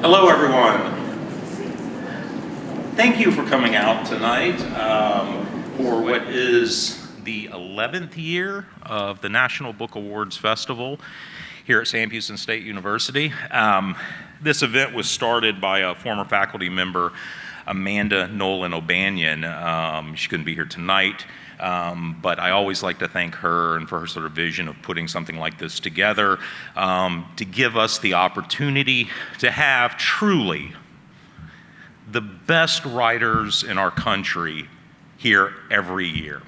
Hello, everyone. Thank you for coming out tonight for what is the 11th year of the National Book Awards Festival here at Sam Houston State University. This event was started by a former faculty member, Amanda Nolan O'Banion. She couldn't be here tonight, but I always like to thank her and for her sort of vision of putting something like this together to give us the opportunity to have truly the best writers in our country here every year.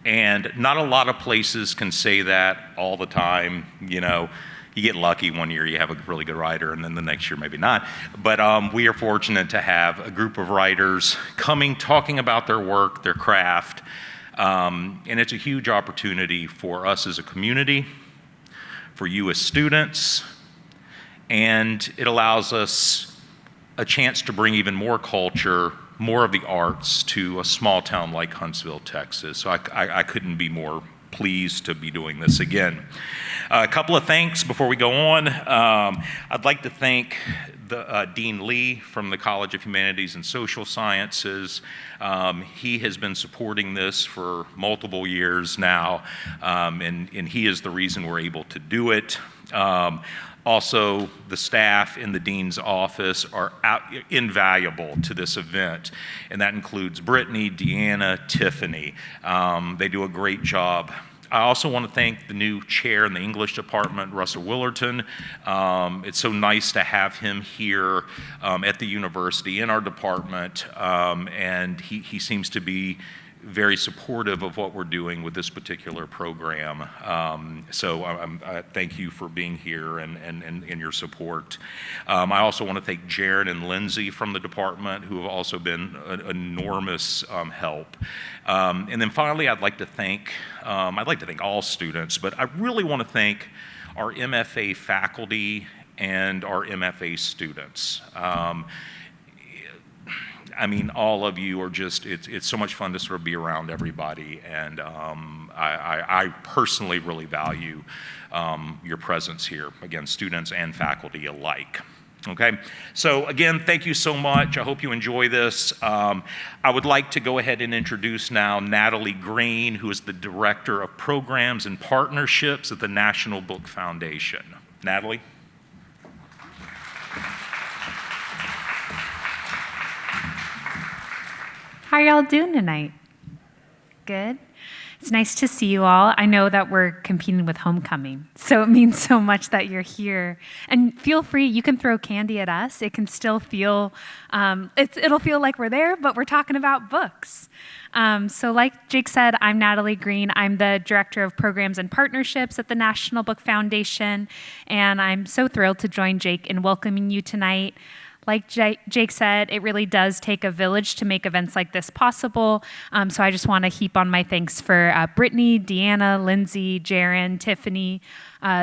And not a lot of places can say that all the time. You know, you get lucky one year, you have a really good writer, and then the next year maybe not. But we are fortunate to have a group of writers coming, talking about their work, their craft, and it's a huge opportunity for us as a community, for you as students, and it allows us a chance to bring even more culture, more of the arts to a small town like Huntsville, Texas. So I couldn't be more pleased to be doing this again. A couple of thanks before we go on. I'd like to thank Dean Lee from the College of Humanities and Social Sciences. He has been supporting this for multiple years now, and he is the reason we're able to do it. Also, the staff in the Dean's office are invaluable to this event, and that includes Brittany, Deanna, Tiffany. They do a great job. I also want to thank the new chair in the English department, Russell Willerton. It's so nice to have him here at the university in our department, and he seems to be very supportive of what we're doing with this particular program. So I thank you for being here and your support. I also want to thank Jaron and Lindsay from the department, who have also been an enormous help. And then finally, I'd like to thank all students, but I really want to thank our MFA faculty and our MFA students. I mean, all of you are just, it's so much fun to sort of be around everybody, and I personally really value your presence here, again, students and faculty alike. Okay, so again, thank you so much. I hope you enjoy this. I would like to go ahead and introduce now Natalie Green, who is the Director of Programs and Partnerships at the National Book Foundation. Natalie? How are y'all doing tonight? Good? It's nice to see you all. I know that we're competing with homecoming, so it means so much that you're here. And feel free, you can throw candy at us. It can still feel, it'll feel like we're there, but we're talking about books. So like Jake said, I'm Natalie Green. I'm the Director of Programs and Partnerships at the National Book Foundation, and I'm so thrilled to join Jake in welcoming you tonight. Like Jake said, it really does take a village to make events like this possible. So I just want to heap on my thanks for Brittany, Deanna, Lindsay, Jaron, Tiffany,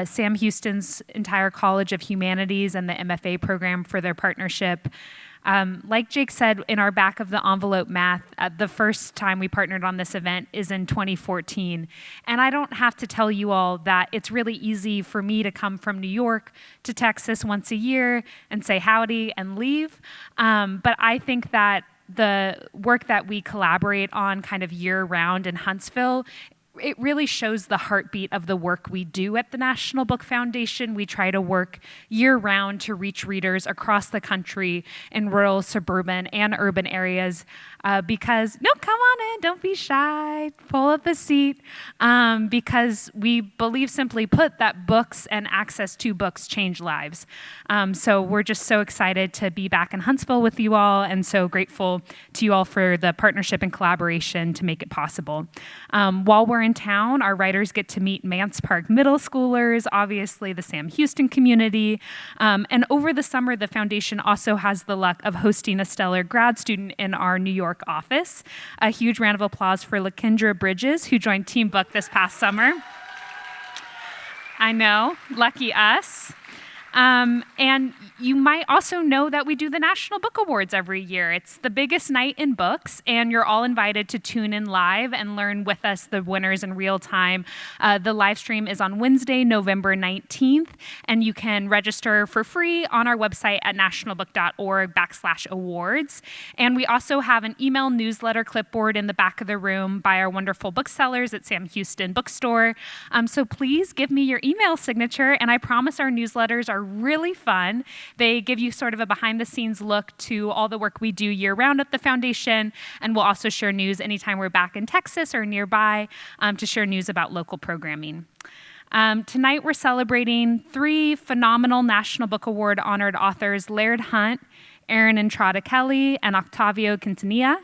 Sam Houston's entire College of Humanities and the MFA program for their partnership. Like Jake said, in our back of the envelope math, the first time we partnered on this event is in 2014. And I don't have to tell you all that it's really easy for me to come from New York to Texas once a year and say howdy and leave. But I think that the work that we collaborate on kind of year-round in Huntsville, it really shows the heartbeat of the work we do at the National Book Foundation. We try to work year-round to reach readers across the country in rural, suburban, and urban areas because, no, come on in, don't be shy, pull up a seat, because we believe, simply put, that books and access to books change lives. So we're just so excited to be back in Huntsville with you all, and so grateful to you all for the partnership and collaboration to make it possible. While we're in town, our writers get to meet Mance Park middle schoolers, obviously the Sam Houston community, and over the summer, the foundation also has the luck of hosting a stellar grad student in our New York office. A huge round of applause for Lakendra Bridges, who joined Team Book this past summer. I know, lucky us. And you might also know that we do the National Book Awards every year. It's the biggest night in books, and you're all invited to tune in live and learn with us the winners in real time. The live stream is on Wednesday, November 19th, and you can register for free on our website at nationalbook.org/awards. And we also have an email newsletter clipboard in the back of the room by our wonderful booksellers at Sam Houston Bookstore. So please give me your email signature, and I promise our newsletters are really fun. They give you sort of a behind-the-scenes look to all the work we do year-round at the foundation, and we'll also share news anytime we're back in Texas or nearby to share news about local programming. Tonight we're celebrating 3 phenomenal National Book Award honored authors, Laird Hunt, Erin Entrada Kelly, and Octavio Quintanilla.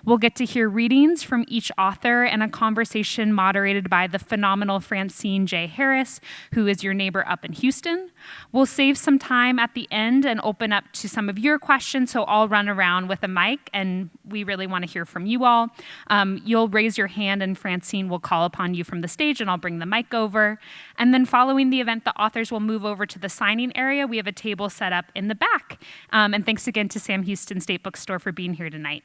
We'll get to hear readings from each author and a conversation moderated by the phenomenal Francine J. Harris, who is your neighbor up in Houston. We'll save some time at the end and open up to some of your questions, so I'll run around with a mic, and we really want to hear from you all. You'll raise your hand, and Francine will call upon you from the stage, and I'll bring the mic over. And then following the event, the authors will move over to the signing area. We have a table set up in the back. And thanks again to Sam Houston State Bookstore for being here tonight.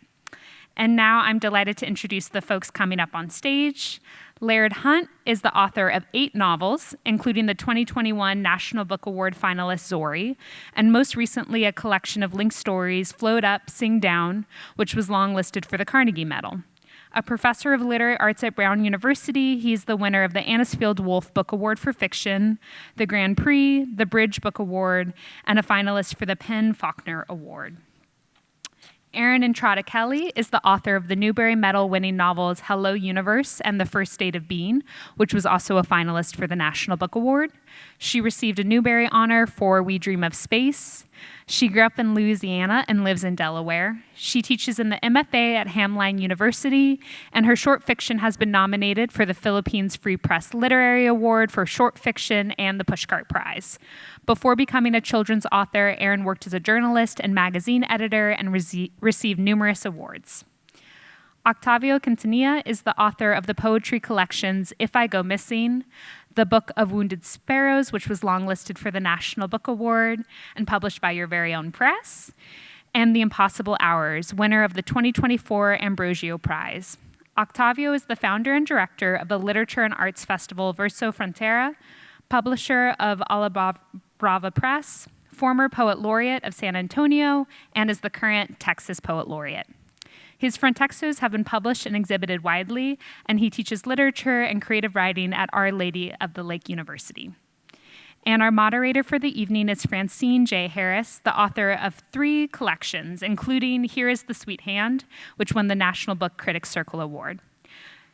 And now I'm delighted to introduce the folks coming up on stage. Laird Hunt is the author of 8 novels, including the 2021 National Book Award finalist Zorrie, and most recently a collection of linked stories, Float Up, Sing Down, which was longlisted for the Carnegie Medal. A professor of literary arts at Brown University, he's the winner of the Anisfield Wolf Book Award for Fiction, the Grand Prix, the Bridge Book Award, and a finalist for the Penn Faulkner Award. Erin Entrada Kelly is the author of the Newbery Medal-winning novels Hello Universe and The First State of Being, which was also a finalist for the National Book Award. She received a Newbery honor for We Dream of Space. She grew up in Louisiana and lives in Delaware. She teaches in the MFA at Hamline University, and her short fiction has been nominated for the Philippines Free Press Literary Award for short fiction and the Pushcart Prize. Before becoming a children's author, Erin worked as a journalist and magazine editor and received numerous awards. Octavio Quintanilla is the author of the poetry collections If I Go Missing, the Book of Wounded Sparrows, which was longlisted for the National Book Award and published by your very own press, and The Impossible Hours, winner of the 2024 Ambrosio Prize. Octavio is the founder and director of the Literature and Arts Festival Verso Frontera, publisher of Brava Press, former Poet Laureate of San Antonio, and is the current Texas Poet Laureate. His frontextos have been published and exhibited widely, and he teaches literature and creative writing at Our Lady of the Lake University. And our moderator for the evening is Francine J. Harris, the author of 3 collections, including Here is the Sweet Hand, which won the National Book Critics Circle Award.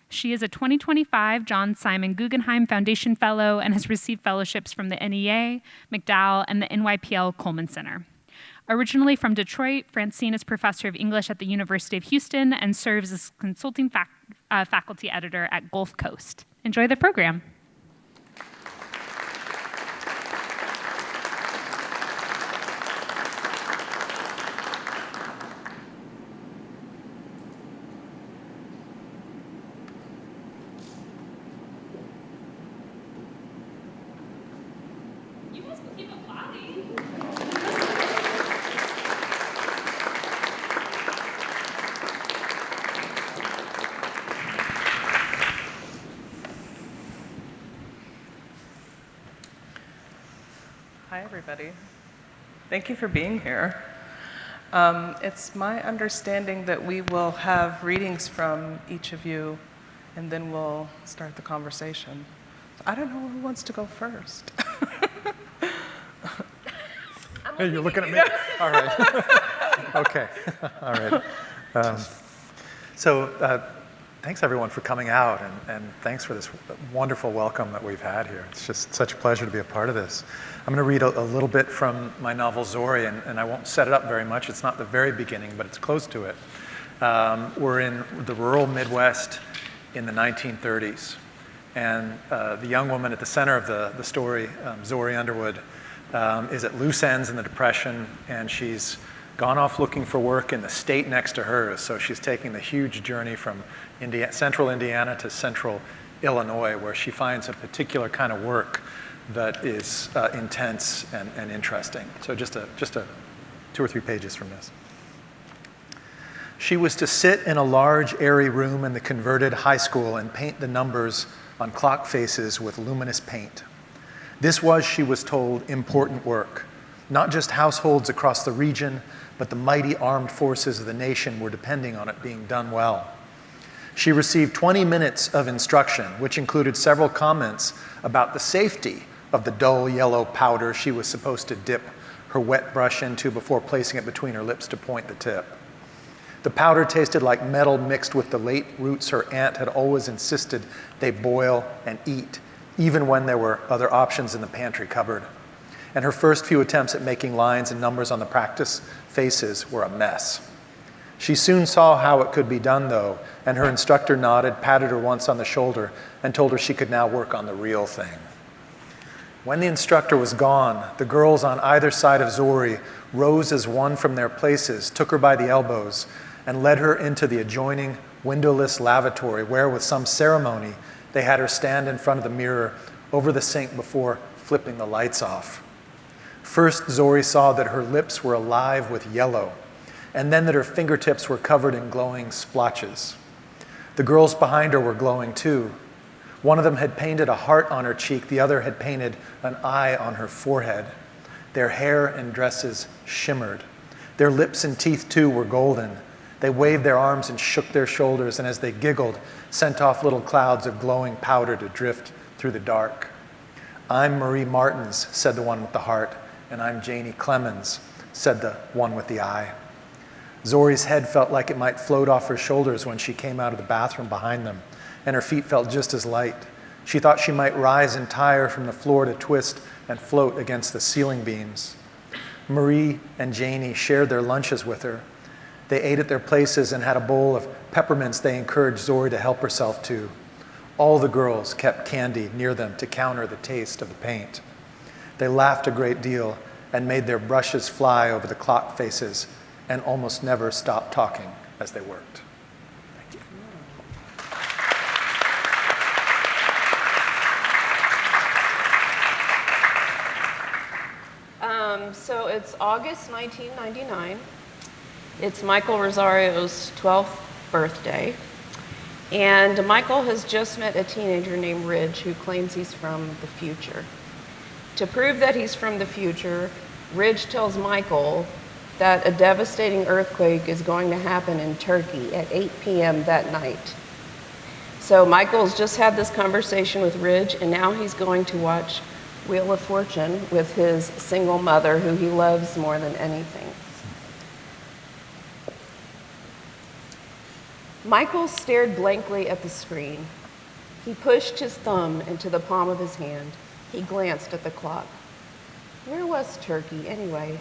She is a 2025 John Simon Guggenheim Foundation Fellow and has received fellowships from the NEA, MacDowell, and the NYPL Coleman Center. Originally from Detroit, Francine is professor of English at the University of Houston and serves as consulting faculty editor at Gulf Coast. Enjoy the program. You guys can keep applauding. Hi, everybody. Thank you for being here. It's my understanding that we will have readings from each of you, and then we'll start the conversation. I don't know who wants to go first. Hey, you're looking at me? All right. Okay. All right. Thanks everyone for coming out, and thanks for this wonderful welcome that we've had here. It's just such a pleasure to be a part of this. I'm going to read a little bit from my novel Zorrie, and I won't set it up very much. It's not the very beginning, but it's close to it. We're in the rural Midwest in the 1930s, and the young woman at the center of the story, Zorrie Underwood, is at loose ends in the Depression, and she's gone off looking for work in the state next to hers. So she's taking the huge journey from central Indiana to central Illinois, where she finds a particular kind of work that is intense and interesting. So just 2 or 3 pages from this. She was to sit in a large, airy room in the converted high school and paint the numbers on clock faces with luminous paint. This was, she was told, important work. Not just households across the region, but the mighty armed forces of the nation were depending on it being done well. She received 20 minutes of instruction, which included several comments about the safety of the dull yellow powder she was supposed to dip her wet brush into before placing it between her lips to point the tip. The powder tasted like metal mixed with the late roots her aunt had always insisted they boil and eat, even when there were other options in the pantry cupboard. And her first few attempts at making lines and numbers on the practice faces were a mess. She soon saw how it could be done, though, and her instructor nodded, patted her once on the shoulder, and told her she could now work on the real thing. When the instructor was gone, the girls on either side of Zorrie rose as one from their places, took her by the elbows, and led her into the adjoining windowless lavatory where, with some ceremony, they had her stand in front of the mirror over the sink before flipping the lights off. First, Zorrie saw that her lips were alive with yellow, and then that her fingertips were covered in glowing splotches. The girls behind her were glowing too. One of them had painted a heart on her cheek, the other had painted an eye on her forehead. Their hair and dresses shimmered. Their lips and teeth too were golden. They waved their arms and shook their shoulders, and as they giggled, sent off little clouds of glowing powder to drift through the dark. "I'm Marie Martins," said the one with the heart, "and I'm Janie Clemens," said the one with the eye. Zorrie's head felt like it might float off her shoulders when she came out of the bathroom behind them, and her feet felt just as light. She thought she might rise entire from the floor to twist and float against the ceiling beams. Marie and Janie shared their lunches with her. They ate at their places and had a bowl of peppermints they encouraged Zorrie to help herself to. All the girls kept candy near them to counter the taste of the paint. They laughed a great deal and made their brushes fly over the clock faces and almost never stopped talking as they worked. Thank you. So it's August 1999. It's Michael Rosario's 12th birthday. And Michael has just met a teenager named Ridge who claims he's from the future. To prove that he's from the future, Ridge tells Michael that a devastating earthquake is going to happen in Turkey at 8 p.m. that night. So Michael's just had this conversation with Ridge, and now he's going to watch Wheel of Fortune with his single mother, who he loves more than anything. Michael stared blankly at the screen. He pushed his thumb into the palm of his hand. He glanced at the clock. Where was Turkey, anyway?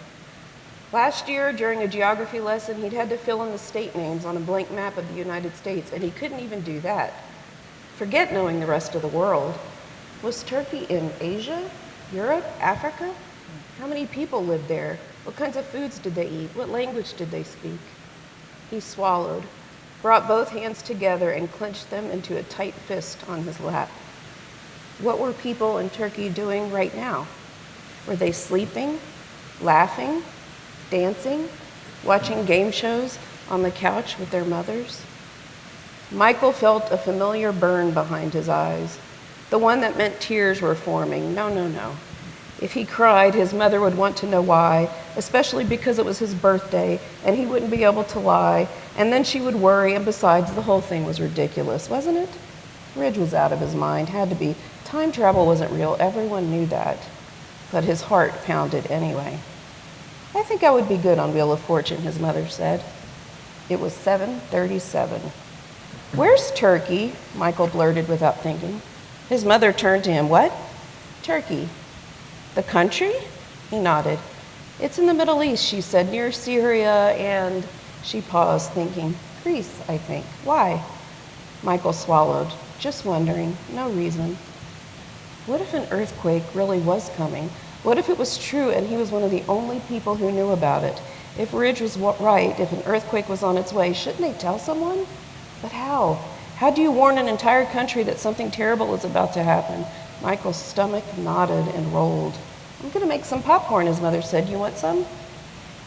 Last year, during a geography lesson, he'd had to fill in the state names on a blank map of the United States, and he couldn't even do that. Forget knowing the rest of the world. Was Turkey in Asia, Europe, Africa? How many people lived there? What kinds of foods did they eat? What language did they speak? He swallowed, brought both hands together and clenched them into a tight fist on his lap. What were people in Turkey doing right now? Were they sleeping, laughing, dancing, watching game shows on the couch with their mothers? Michael felt a familiar burn behind his eyes, the one that meant tears were forming. No. If he cried, his mother would want to know why, especially because it was his birthday and he wouldn't be able to lie, and then she would worry, and besides, the whole thing was ridiculous, wasn't it? Ridge was out of his mind, had to be. Time travel wasn't real, everyone knew that, but his heart pounded anyway. I think I would be good on Wheel of Fortune, his mother said. It was 7:37. Where's Turkey? Michael blurted without thinking. His mother turned to him. What? Turkey. The country? He nodded. It's in the Middle East, she said, near Syria and... She paused, thinking, Greece, I think. Why? Michael swallowed, just wondering, no reason. What if an earthquake really was coming? What if it was true and he was one of the only people who knew about it? If Ridge was right, if an earthquake was on its way, shouldn't they tell someone? But how? How do you warn an entire country that something terrible is about to happen? Michael's stomach nodded and rolled. I'm going to make some popcorn, his mother said. You want some?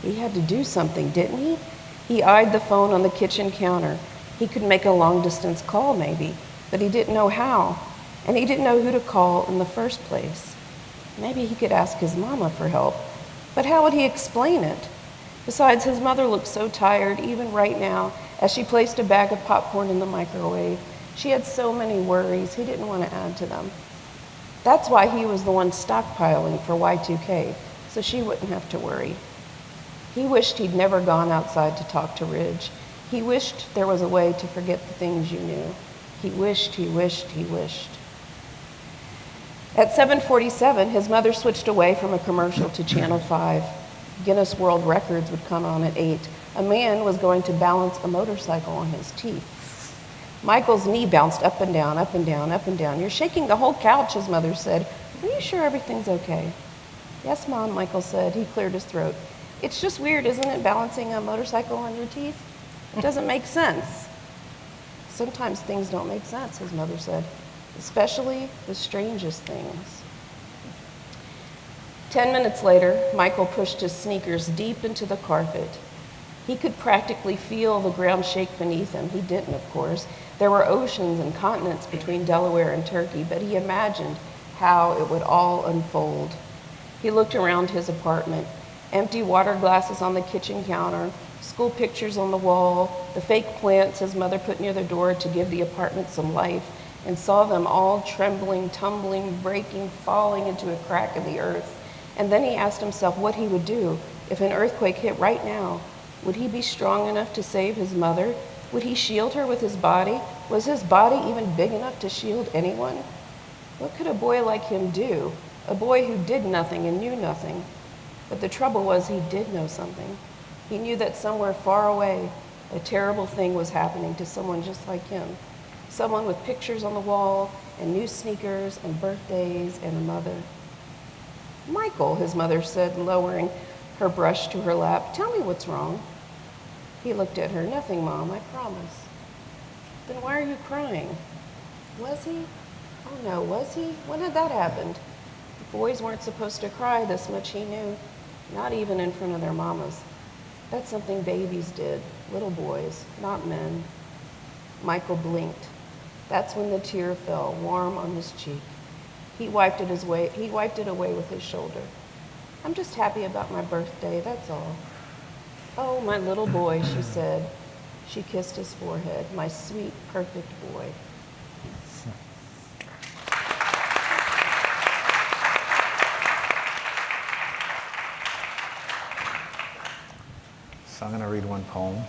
He had to do something, didn't he? He eyed the phone on the kitchen counter. He could make a long-distance call, maybe, but he didn't know how, and he didn't know who to call in the first place. Maybe he could ask his mama for help, but how would he explain it? Besides, his mother looked so tired, even right now, as she placed a bag of popcorn in the microwave. She had so many worries, he didn't want to add to them. That's why he was the one stockpiling for Y2K, so she wouldn't have to worry. He wished he'd never gone outside to talk to Ridge. He wished there was a way to forget the things you knew. He wished, he wished, he wished. At 7:47, his mother switched away from a commercial to Channel 5. Guinness World Records would come on at 8. A man was going to balance a motorcycle on his teeth. Michael's knee bounced up and down, up and down, up and down. You're shaking the whole couch, his mother said. Are you sure everything's okay? Yes, Mom, Michael said. He cleared his throat. It's just weird, isn't it, balancing a motorcycle on your teeth? It doesn't make sense. Sometimes things don't make sense, his mother said, especially the strangest things. 10 minutes later, Michael pushed his sneakers deep into the carpet. He could practically feel the ground shake beneath him. He didn't, of course. There were oceans and continents between Delaware and Turkey, but he imagined how it would all unfold. He looked around his apartment. Empty water glasses on the kitchen counter, school pictures on the wall, the fake plants his mother put near the door to give the apartment some life, and saw them all trembling, tumbling, breaking, falling into a crack in the earth. And then he asked himself what he would do if an earthquake hit right now. Would he be strong enough to save his mother? Would he shield her with his body? Was his body even big enough to shield anyone? What could a boy like him do? A boy who did nothing and knew nothing. But the trouble was he did know something. He knew that somewhere far away, a terrible thing was happening to someone just like him. Someone with pictures on the wall and new sneakers and birthdays and a mother. Michael, his mother said, lowering her brush to her lap, tell me what's wrong. He looked at her. Nothing, Mom, I promise. Then why are you crying? Was he? Oh no, was he? When had that happened? Boys weren't supposed to cry, this much he knew. Not even in front of their mamas. That's something babies did, little boys, not men. Michael blinked. That's when the tear fell, warm on his cheek. He wiped it away with his shoulder. I'm just happy about my birthday, that's all. Oh, my little boy, she said. She kissed his forehead. My sweet, perfect boy. So I'm going to read one poem.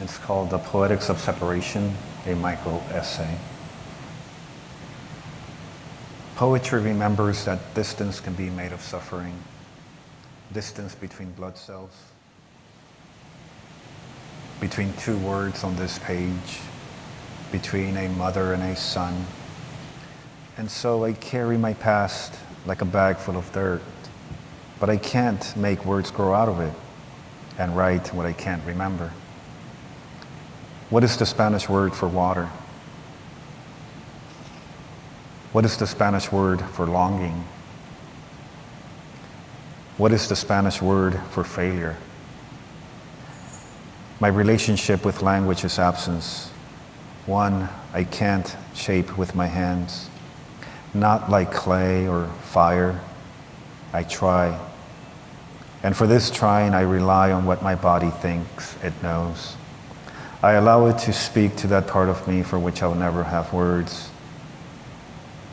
It's called The Poetics of Separation, a Michael essay. Poetry remembers that distance can be made of suffering, distance between blood cells, between two words on this page, between a mother and a son. And so I carry my past like a bag full of dirt, but I can't make words grow out of it and write what I can't remember. What is the Spanish word for water? What is the Spanish word for longing? What is the Spanish word for failure? My relationship with language is absence, one I can't shape with my hands. Not like clay or fire, I try. And for this trying, I rely on what my body thinks it knows. I allow it to speak to that part of me for which I'll never have words.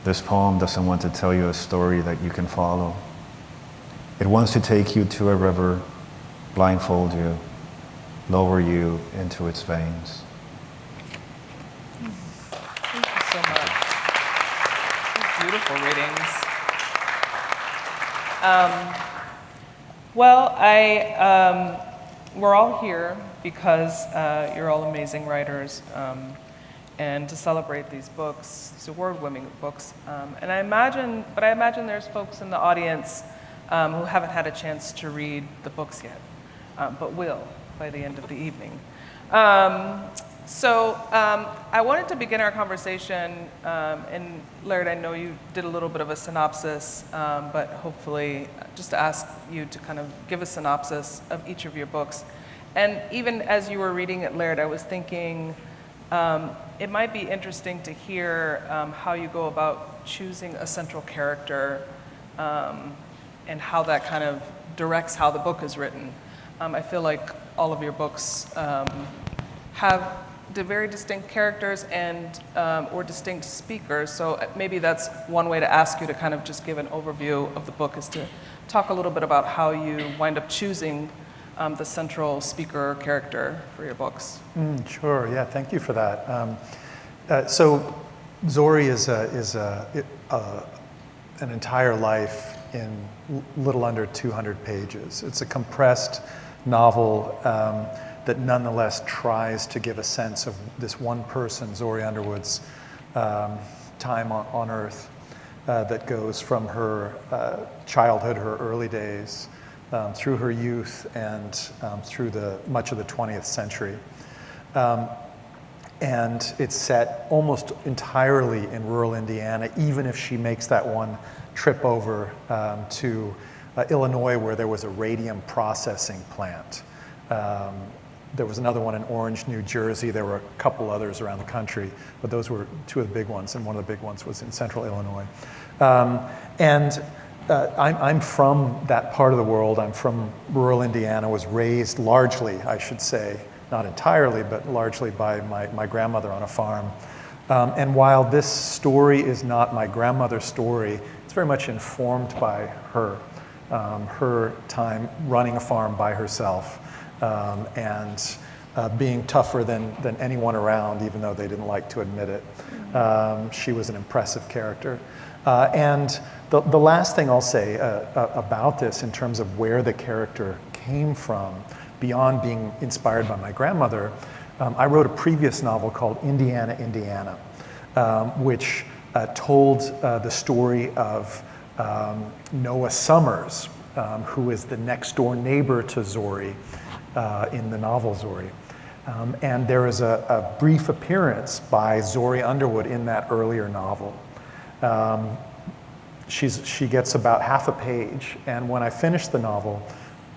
This poem doesn't want to tell you a story that you can follow. It wants to take you to a river, blindfold you, lower you into its veins. Thank you so much. Beautiful readings. We're all here because you're all amazing writers, and to celebrate these books, these award-winning books. And I imagine there's folks in the audience who haven't had a chance to read the books yet, but will by the end of the evening. So I wanted to begin our conversation, and Laird, I know you did a little bit of a synopsis, but hopefully just to ask you to kind of give a synopsis of each of your books. And even as you were reading it, Laird, I was thinking it might be interesting to hear how you go about choosing a central character and how that kind of directs how the book is written. I feel like all of your books have very distinct characters and or distinct speakers, so maybe that's one way to ask you to kind of just give an overview of the book, is to talk a little bit about how you wind up choosing the central speaker or character for your books. Sure, yeah, thank you for that. So Zorrie is an entire life in little under 200 pages. It's a compressed novel that nonetheless tries to give a sense of this one person, Zorrie Underwood's time on Earth, that goes from her childhood, her early days, through her youth, and through much of the 20th century. And it's set almost entirely in rural Indiana, even if she makes that one trip over to Illinois, where there was a radium processing plant. There was another one in Orange, New Jersey. There were a couple others around the country, but those were two of the big ones, and one of the big ones was in central Illinois. I'm from that part of the world. I'm from rural Indiana, was raised largely, I should say, not entirely, but largely by my grandmother on a farm. And while this story is not my grandmother's story, it's very much informed by her time running a farm by herself, and being tougher than anyone around, even though they didn't like to admit it. She was an impressive character. And the last thing I'll say about this in terms of where the character came from, beyond being inspired by my grandmother, I wrote a previous novel called Indiana, Indiana, which told the story of Noah Summers, who is the next door neighbor to Zorrie in the novel Zorrie. And there is a brief appearance by Zorrie Underwood in that earlier novel. She gets about half a page, and when I finished the novel,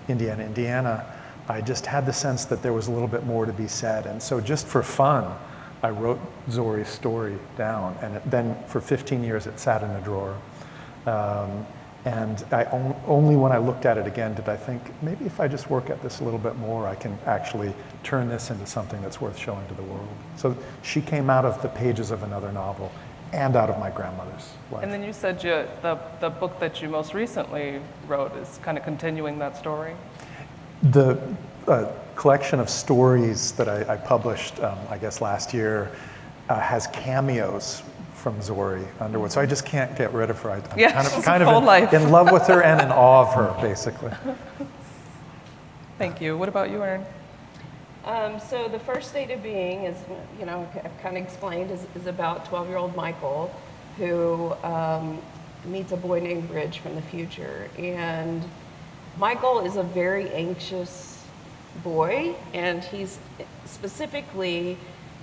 Indiana, Indiana, I just had the sense that there was a little bit more to be said. And so just for fun, I wrote Zorrie's story down, and then for 15 years it sat in a drawer. And only when I looked at it again did I think, maybe if I just work at this a little bit more, I can actually turn this into something that's worth showing to the world. So she came out of the pages of another novel and out of my grandmother's life. And then you said the book that you most recently wrote is kind of continuing that story? The collection of stories that I published, I guess last year, has cameos from Zorrie Underwood. So I just can't get rid of her. I'm kind of in love with her and in awe of her, basically. Thank you. What about you, Erin? So the first state of being is, I've kind of explained, is about 12-year-old Michael, who meets a boy named Ridge from the future. And Michael is a very anxious boy, and he's specifically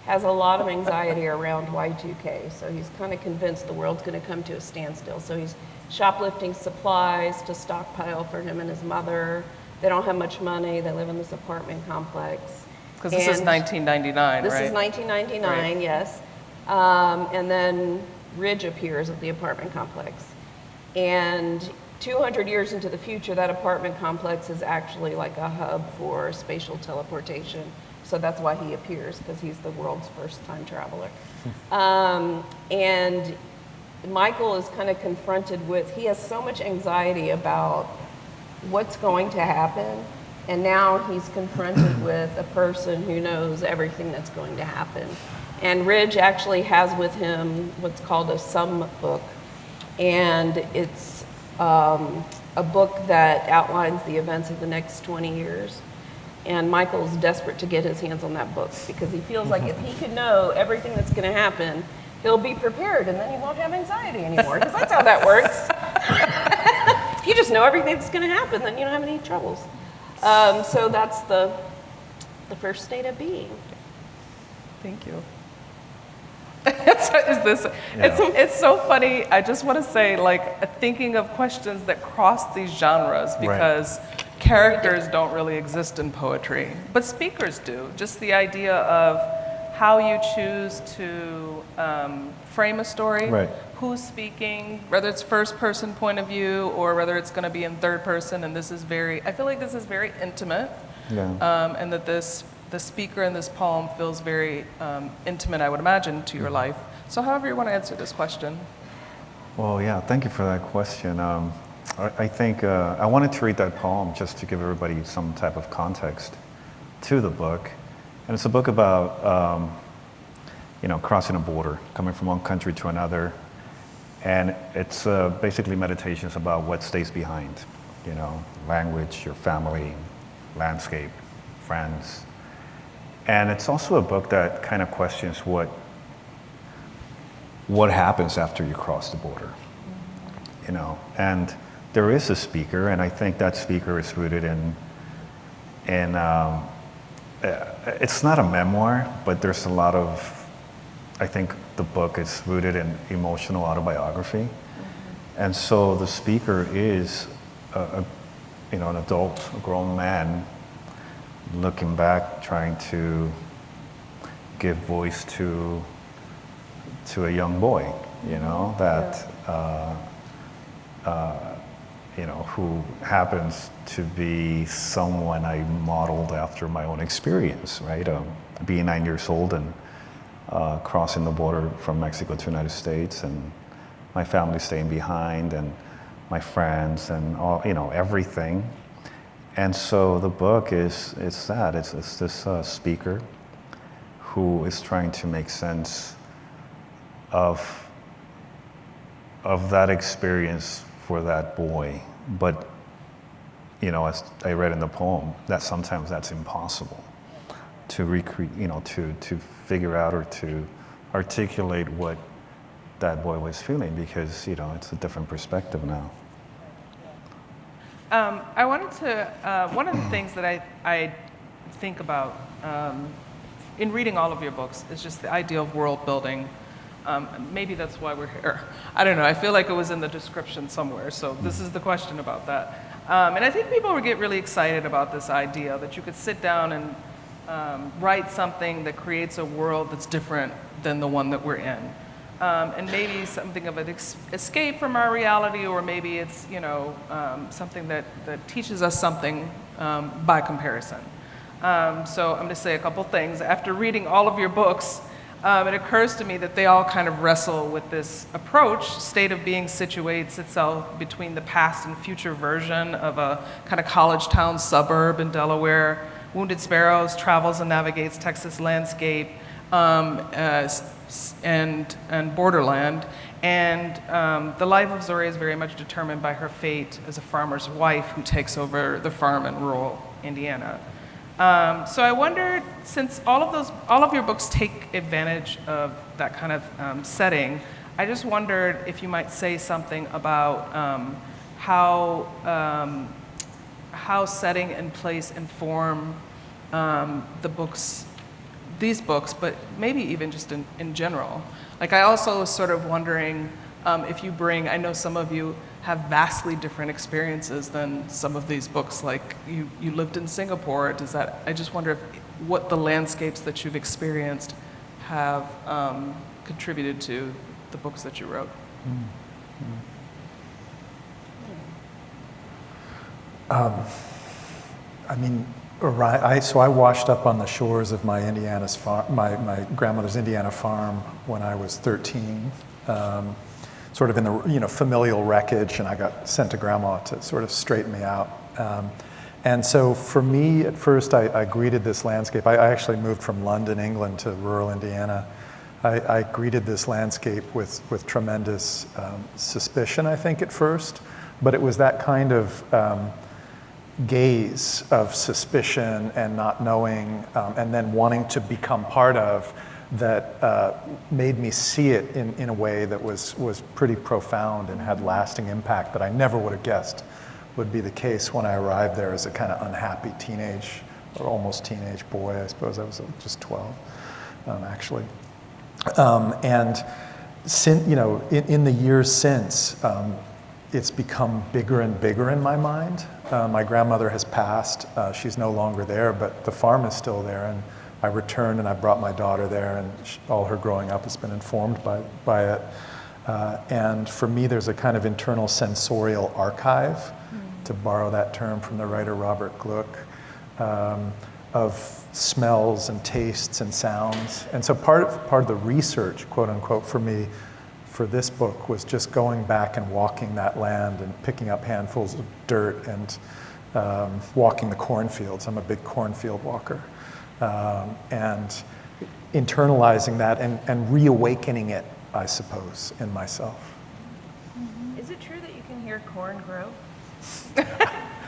has a lot of anxiety around Y2K. So he's kind of convinced the world's going to come to a standstill. So he's shoplifting supplies to stockpile for him and his mother. They don't have much money. They live in this apartment complex. Because this is 1999, this right? This is 1999, right. Yes. And then Ridge appears at the apartment complex. And 200 years into the future, that apartment complex is actually like a hub for spatial teleportation. So that's why he appears, because he's the world's first time traveler. And Michael is kind of confronted with, he has so much anxiety about what's going to happen. And now he's confronted with a person who knows everything that's going to happen. And Ridge actually has with him what's called a sum book. And it's a book that outlines the events of the next 20 years. And Michael's desperate to get his hands on that book because he feels like if he could know everything that's going to happen, he'll be prepared and then he won't have anxiety anymore, because that's how that works. If you just know everything that's going to happen, then you don't have any troubles. So that's the first state of being. Thank you. It's so funny. I just want to say, like, thinking of questions that cross these genres, because characters don't really exist in poetry, but speakers do. Just the idea of how you choose to frame a story, who's speaking, whether it's first person point of view or whether it's going to be in third person. And this is I feel like this is very intimate, and that the speaker in this poem feels very intimate, I would imagine, to your life. So however you want to answer this question. Well, yeah, thank you for that question. I think I wanted to read that poem just to give everybody some type of context to the book. And it's a book about, crossing a border, coming from one country to another. And it's basically meditations about what stays behind, language, your family, landscape, friends. And it's also a book that kind of questions what happens after you cross the border, And there is a speaker, and I think that speaker is rooted in it's not a memoir, but there's a lot of, I think the book is rooted in emotional autobiography. And so the speaker is an adult, a grown man, looking back, trying to give voice to a young boy, who happens to be someone I modeled after my own experience, right? Being 9 years old and crossing the border from Mexico to the United States, and my family staying behind, and my friends, and all, everything. And so the book is that. It's this speaker who is trying to make sense of that experience for that boy. But, as I read in the poem, that sometimes that's impossible to recreate, to figure out or to articulate what that boy was feeling, because, it's a different perspective now. I wanted to, one of the things that I think about in reading all of your books is just the idea of world building. Maybe that's why we're here. I don't know. I feel like it was in the description somewhere. So this is the question about that. And I think people would get really excited about this idea that you could sit down and write something that creates a world that's different than the one that we're in. And maybe something of an escape from our reality, or maybe it's something that teaches us something by comparison. So I'm going to say a couple things. After reading all of your books, it occurs to me that they all kind of wrestle with this approach. State of Being situates itself between the past and future version of a kind of college town suburb in Delaware. Wounded Sparrows travels and navigates Texas landscape and borderland. And the life of Zorrie is very much determined by her fate as a farmer's wife who takes over the farm in rural Indiana. So I wondered, since all of your books take advantage of that kind of setting, I just wondered if you might say something about how setting and place inform these books, but maybe even just in general. Like, I also was sort of wondering if you bring, I know some of you have vastly different experiences than some of these books. Like, you lived in Singapore. I just wonder what the landscapes that you've experienced have contributed to the books that you wrote. So I washed up on the shores of my my grandmother's Indiana farm when I was 13. Sort of in the familial wreckage, and I got sent to grandma to sort of straighten me out. And so for me, at first, I greeted this landscape. I actually moved from London, England, to rural Indiana. I greeted this landscape with tremendous suspicion, I think, at first. But it was that kind of gaze of suspicion and not knowing, and then wanting to become part of, that made me see it in a way that was pretty profound and had lasting impact that I never would have guessed would be the case when I arrived there as a kind of unhappy teenage or almost teenage boy. I suppose I was just 12. actually. And in the years since, it's become bigger and bigger in my mind. My grandmother has passed. She's no longer there, but the farm is still there. And I returned and I brought my daughter there, and all her growing up has been informed by it. And for me, there's a kind of internal sensorial archive, to borrow that term from the writer Robert Gluck, of smells and tastes and sounds. And so part of the research, quote unquote, for me, for this book was just going back and walking that land and picking up handfuls of dirt and walking the cornfields. I'm a big cornfield walker. And internalizing that and reawakening it, I suppose, in myself. Is it true that you can hear corn grow?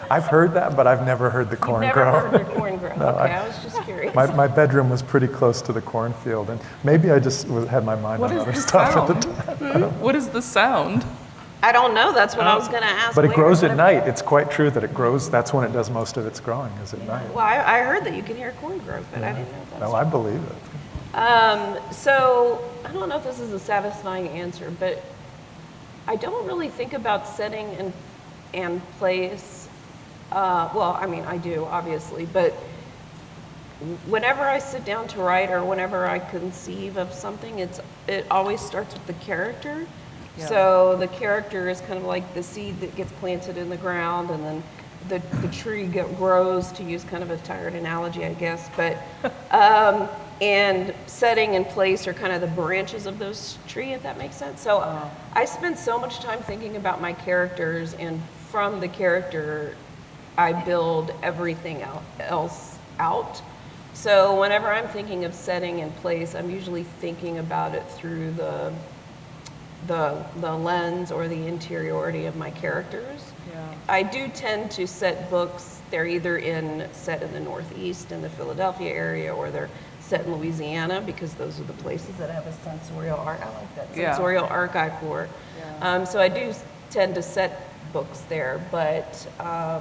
I've heard that, but I've never heard the corn grow. Never heard the corn grow. No, Okay, I was just curious. My bedroom was pretty close to the cornfield, and maybe I just had my mind What on is other the stuff at the sound? time. What is the sound? I don't know. That's what I was going to ask. But it Laird. grows at night. It's quite true that it grows. That's when it does most of its growing, is at night. Well, I heard that you can hear corn grow, but I didn't know if that's No, I believe it. So I don't know if this is a satisfying answer, but I don't really think about setting and place. Well, I mean, I do, obviously, but whenever I sit down to write or whenever I conceive of something, it always starts with the character. Yeah. So the character is kind of like the seed that gets planted in the ground, and then the tree grows, to use kind of a tired analogy, I guess. But and setting and place are kind of the branches of those tree, if that makes sense. So I spend so much time thinking about my characters, and from the character, I build everything else out. So whenever I'm thinking of setting and place, I'm usually thinking about it through the lens or the interiority of my characters. Yeah. I do tend to set books, they're either set in the Northeast, in the Philadelphia area, or they're set in Louisiana, because those are the places that have a sensorial archive. I like that, sensorial archive for. Yeah. So I do tend to set books there, but I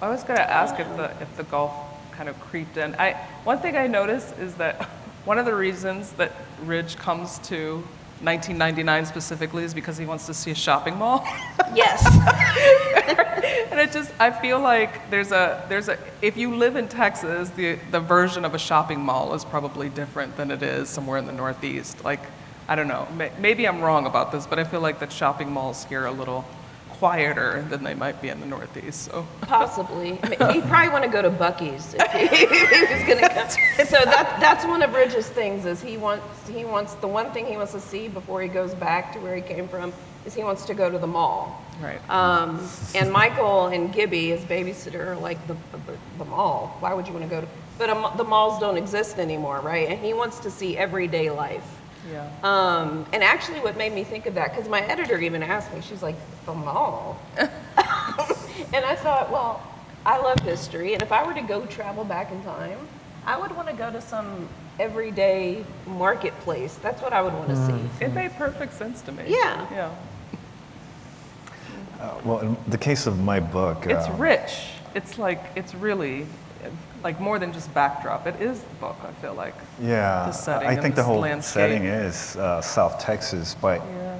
was going to ask if the golf kind of creeped in. One thing I noticed is that one of the reasons that Ridge comes to 1999 specifically is because he wants to see a shopping mall. yes. And I feel like if you live in Texas, the version of a shopping mall is probably different than it is somewhere in the Northeast. Like, I don't know, maybe I'm wrong about this, but I feel like that shopping malls here are a little quieter than they might be in the Northeast. So Possibly. He'd probably want to go to Buc-ee's if he was going to come. So that's one of Ridge's things, is he wants the one thing he wants to see before he goes back to where he came from is he wants to go to the mall. Right. And Michael and Gibby, his babysitter, are like the mall. Why would you want to go to? But the malls don't exist anymore, right? And he wants to see everyday life. Yeah. And actually what made me think of that, because my editor even asked me, she's like, the mall? And I thought, well, I love history, and if I were to go travel back in time, I would want to go to some everyday marketplace. That's what I would want to see. It made perfect sense to me. Yeah. Yeah. Well, in the case of my book, It's rich. It's really like more than just backdrop. It is the book, I feel like. yeah, the setting I and think the this whole landscape. setting is South Texas, but Yeah.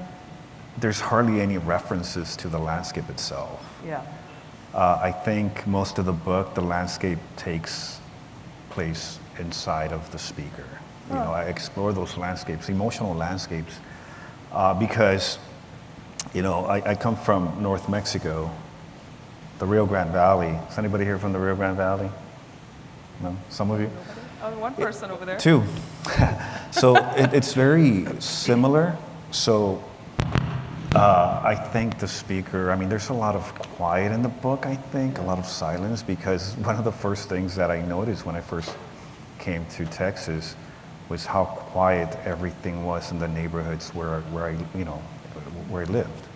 there's hardly any references to the landscape itself. Yeah. I think most of the book, the landscape takes place inside of the speaker. You know, I explore those landscapes, emotional landscapes, because, you know, I come from North Mexico, the Rio Grande Valley. Is anybody here from the Rio Grande Valley? No? Some of you? Oh, one person over there. Two. So it's very similar. So I think the speaker, I mean, there's a lot of quiet in the book, I think, a lot of silence, because one of the first things that I noticed when I first came to Texas was how quiet everything was in the neighborhoods where I lived.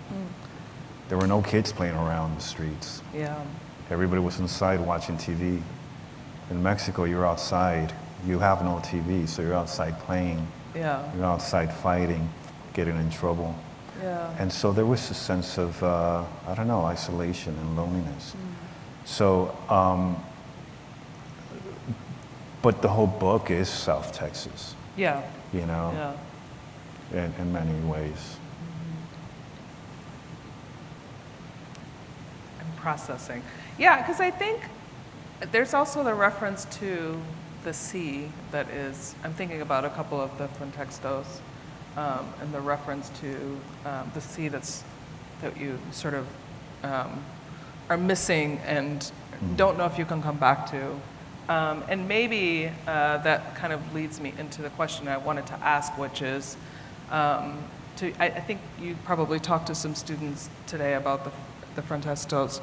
There were no kids playing around the streets. Yeah. Everybody was inside watching TV. In Mexico, you're outside. You have no TV, so you're outside playing. Yeah. You're outside fighting, getting in trouble. Yeah. And so there was a sense of, isolation and loneliness. So, but the whole book is South Texas. Yeah. you know, Yeah. in many ways. And processing. Yeah, because I think there's also the reference to the sea that is, I'm thinking about a couple of the contextos, and the reference to the sea that you sort of are missing and don't know if you can come back to. And maybe that kind of leads me into the question I wanted to ask, which is, I think you probably talked to some students today about the frantestos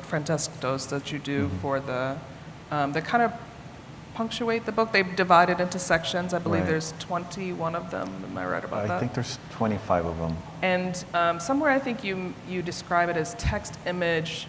that you do for the, that kind of punctuate the book. They've divided into sections. I believe Right. there's 21 of them. Am I right about that? I think there's 25 of them. And somewhere I think you describe it as text image,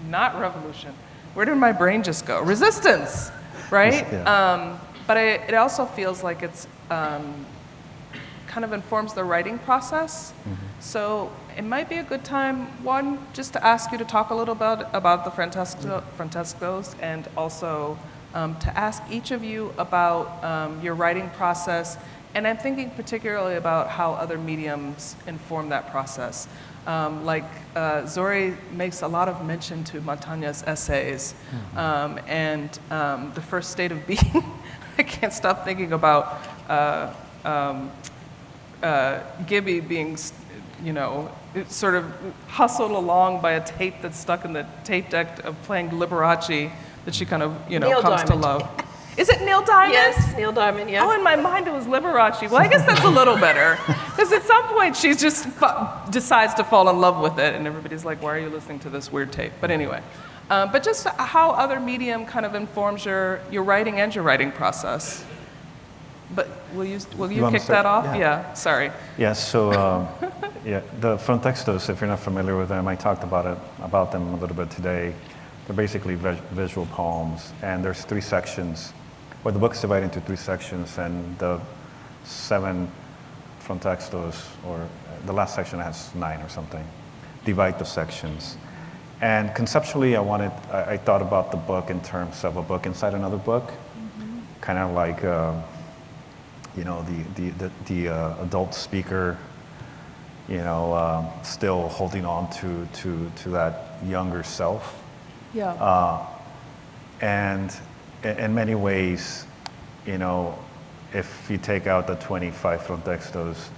not revolution. Where did my brain just go? Resistance, right? Yeah. But it also feels like it's kind of informs the writing process. So it might be a good time, one, just to ask you to talk a little bit about the frantescos, and also to ask each of you about your writing process. And I'm thinking particularly about how other mediums inform that process. Zorrie makes a lot of mention to Montaña's essays, and the first state of being. I can't stop thinking about Gibby being, sort of hustled along by a tape that's stuck in the tape deck of playing Liberace that she kind of, Neil comes to Diamond. love. Is it Neil Diamond? Yes, Neil Diamond, yeah. Oh, in my mind it was Liberace. Well, I guess that's a little better. Because at some point she just decides to fall in love with it, and everybody's like, why are you listening to this weird tape? But anyway, but just how other medium kind of informs your writing and your writing process. But will you wanna kick start? that off? Yeah. Yeah, sorry. Yeah, so the frontextos, if you're not familiar with them, I talked about them a little bit today. They're basically visual poems, and there's 3 sections. Well, the book's divided into 3 sections, and the 7 frontextos, or the last section has 9 or something, divide the sections. And conceptually, I thought about the book in terms of a book inside another book, kind of like, the adult speaker, still holding on to that younger self. Yeah. And in many ways, if you take out the 25 frontextos,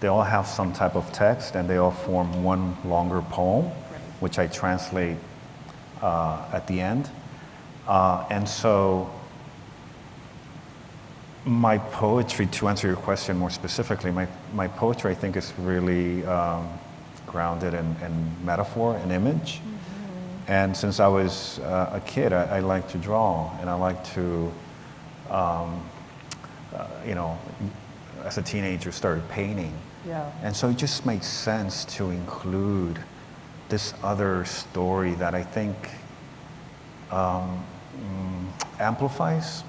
they all have some type of text, and they all form one longer poem, which I translate at the end. And so my poetry, to answer your question more specifically, my poetry, I think, is really grounded in metaphor and image. And since I was a kid, I like to draw, and I like to, as a teenager, started painting. Yeah. And so it just makes sense to include this other story that I think amplifies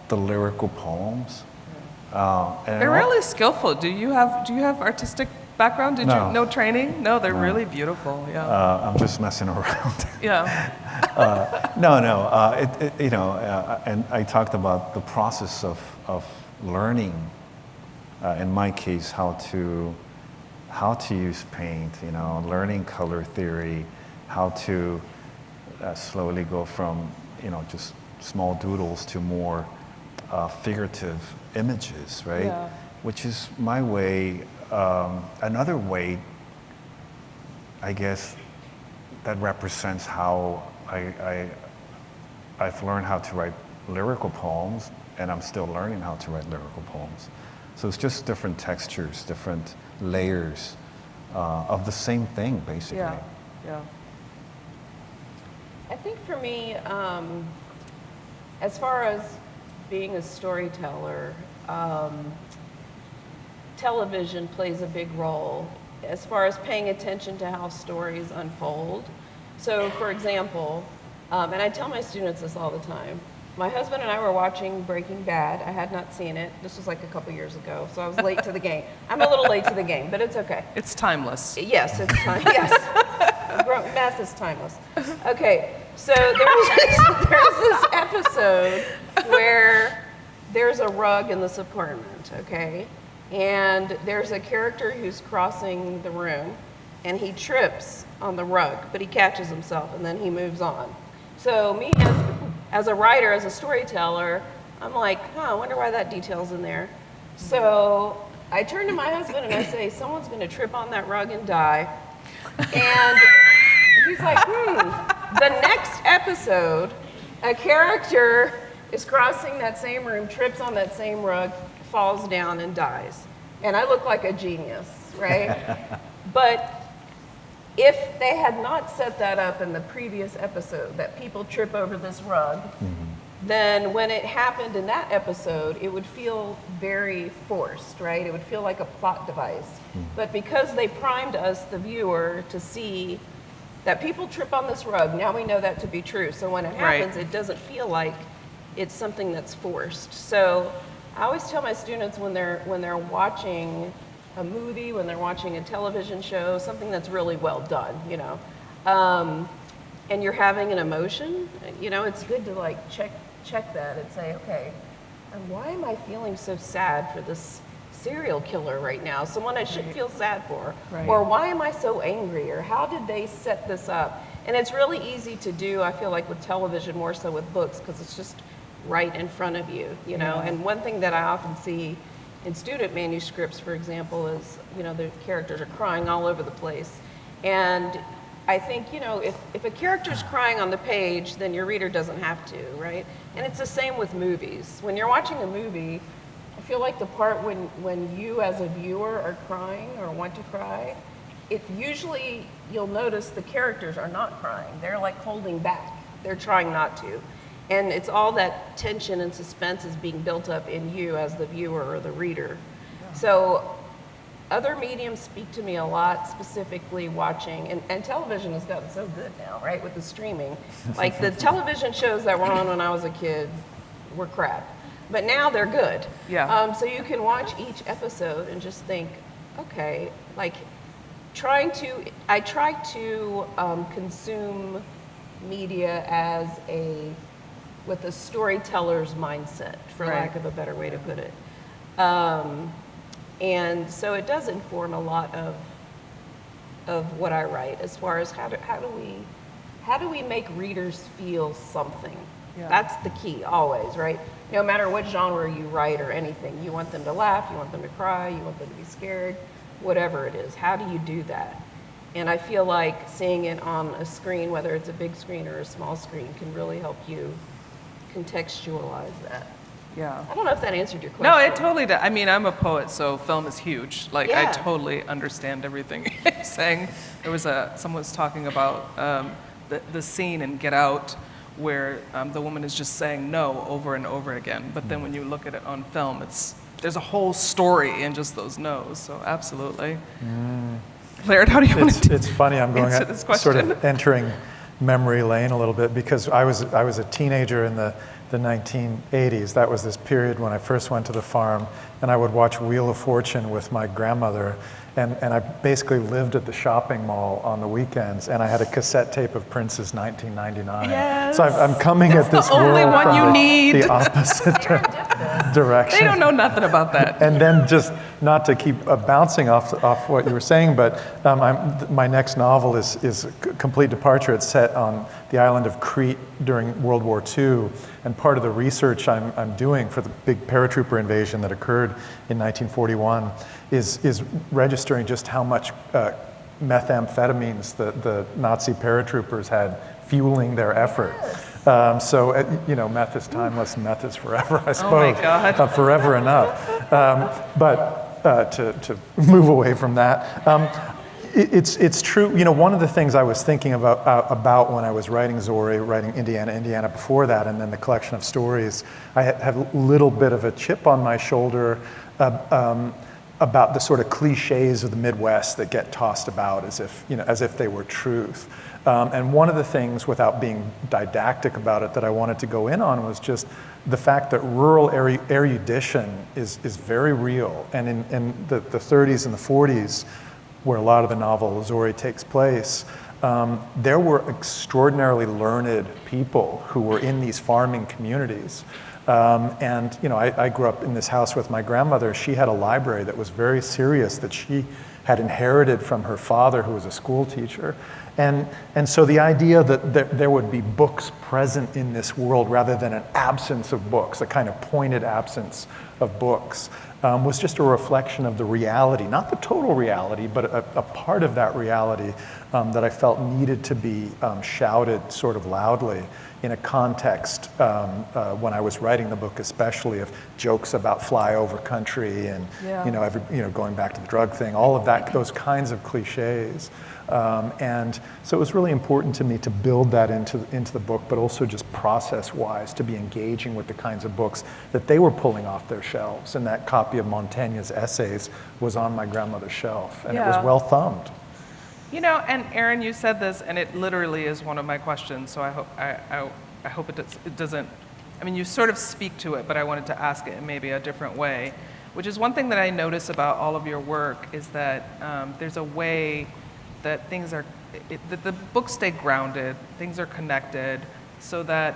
the lyrical poems. And They're really skillful. Do you have artistic background? Did No. you no training? No, they're really beautiful. Yeah. I'm just messing around. Yeah. And I talked about the process of learning. In my case, how to use paint. Learning color theory, how to slowly go from just small doodles to more figurative images, right? Yeah. Which is my way. Another way, I guess, that represents how I've learned how to write lyrical poems, and I'm still learning how to write lyrical poems. So it's just different textures, different layers of the same thing, basically. Yeah. Yeah. I think for me, as far as being a storyteller, television plays a big role as far as paying attention to how stories unfold. So, for example, and I tell my students this all the time, my husband and I were watching Breaking Bad. I had not seen it. This was like a couple years ago, so I was late to the game. I'm a little late to the game, but it's okay. It's timeless. Yes, it's time. Yes, math is timeless. Okay, so there was this episode where there's a rug in this apartment, okay? And there's a character who's crossing the room, and he trips on the rug, but he catches himself, and then he moves on. So me, as a writer, as a storyteller, I'm like, I wonder why that detail's in there. So I turn to my husband and I say, someone's gonna trip on that rug and die. And he's like, The next episode, a character is crossing that same room, trips on that same rug, falls down and dies. And I look like a genius, right? But if they had not set that up in the previous episode, that people trip over this rug, then when it happened in that episode, it would feel very forced, right? It would feel like a plot device. But because they primed us, the viewer, to see that people trip on this rug, now we know that to be true. So when it happens, it doesn't feel like it's something that's forced. So I always tell my students when they're watching a movie, when they're watching a television show, something that's really well done, you know, and you're having an emotion, you know, it's good to like check that and say, okay, and why am I feeling so sad for this serial killer right now, someone I should feel sad for, or why am I so angry, or how did they set this up? And it's really easy to do, I feel like, with television more so with books, because it's just right in front of you, you know. And one thing that I often see in student manuscripts, for example, is, you know, the characters are crying all over the place. And I think, you know, if a character's crying on the page, then your reader doesn't have to, right? And it's the same with movies. When you're watching a movie, I feel like the part when you as a viewer are crying or want to cry, it usually, you'll notice the characters are not crying. They're like holding back. They're trying not to. And it's all that tension and suspense is being built up in you as the viewer or the reader. So other mediums speak to me a lot, specifically watching, and television has gotten so good now, right, with the streaming. Like the television shows that were on when I was a kid were crap, but now they're good. So you can watch each episode and just think, okay, like I try to consume media with a storyteller's mindset, for lack of a better way to put it. And so it does inform a lot of what I write, as far as how do we make readers feel something? That's the key, always, right? No matter what genre you write or anything, you want them to laugh, you want them to cry, you want them to be scared, whatever it is. How do you do that? And I feel like seeing it on a screen, whether it's a big screen or a small screen, can really help you contextualize that. I don't know if that answered your question. No, it totally does. I mean, I'm a poet, so film is huge. Like, I totally understand everything you're saying. There was someone was talking about the scene in Get Out where the woman is just saying no over and over again. But then when you look at it on film, there's a whole story in just those no's. So absolutely. Laird, how do you want to It's funny, I'm going sort of entering memory lane a little bit, because I was a teenager in the 1980s. That was this period when I first went to the farm, and I would watch Wheel of Fortune with my grandmother, and I basically lived at the shopping mall on the weekends, and I had a cassette tape of Prince's 1999. Yes. So I'm coming at this world only one from you need. the opposite direction. They don't know nothing about that. And then, just not to keep bouncing off what you were saying, but my next novel is a complete departure. It's set on the island of Crete during World War II, and part of the research I'm doing for the big paratrooper invasion that occurred in 1941 is registering just how much methamphetamines the Nazi paratroopers had fueling their effort. So, you know, meth is timeless and meth is forever, I suppose. Oh my God. Forever enough. But to move away from that, it's true. You know, one of the things I was thinking about when I was writing Zorrie, writing Indiana before that, and then the collection of stories, I had a little bit of a chip on my shoulder about the sort of cliches of the Midwest that get tossed about as if they were truth. And one of the things, without being didactic about it, that I wanted to go in on was just the fact that rural erudition is very real. And in the 30s and the 40s, where a lot of the novel Zorrie takes place, there were extraordinarily learned people who were in these farming communities. And I grew up in this house with my grandmother. She had a library that was very serious, that she had inherited from her father, who was a school teacher. And so the idea that there would be books present in this world rather than an absence of books, a kind of pointed absence of books, was just a reflection of the reality, not the total reality, but a part of that reality that I felt needed to be shouted sort of loudly in a context when I was writing the book, especially of jokes about flyover country and going back to the drug thing, all of that, those kinds of cliches. And so it was really important to me to build that into the book, but also just process-wise to be engaging with the kinds of books that they were pulling off their shelves. And that copy of Montaigne's essays was on my grandmother's shelf, and it was well thumbed. And Erin, you said this, and it literally is one of my questions. So I hope it doesn't. I mean, you sort of speak to it, but I wanted to ask it in maybe a different way. Which is one thing that I notice about all of your work is that there's a way that that the books stay grounded, things are connected, so that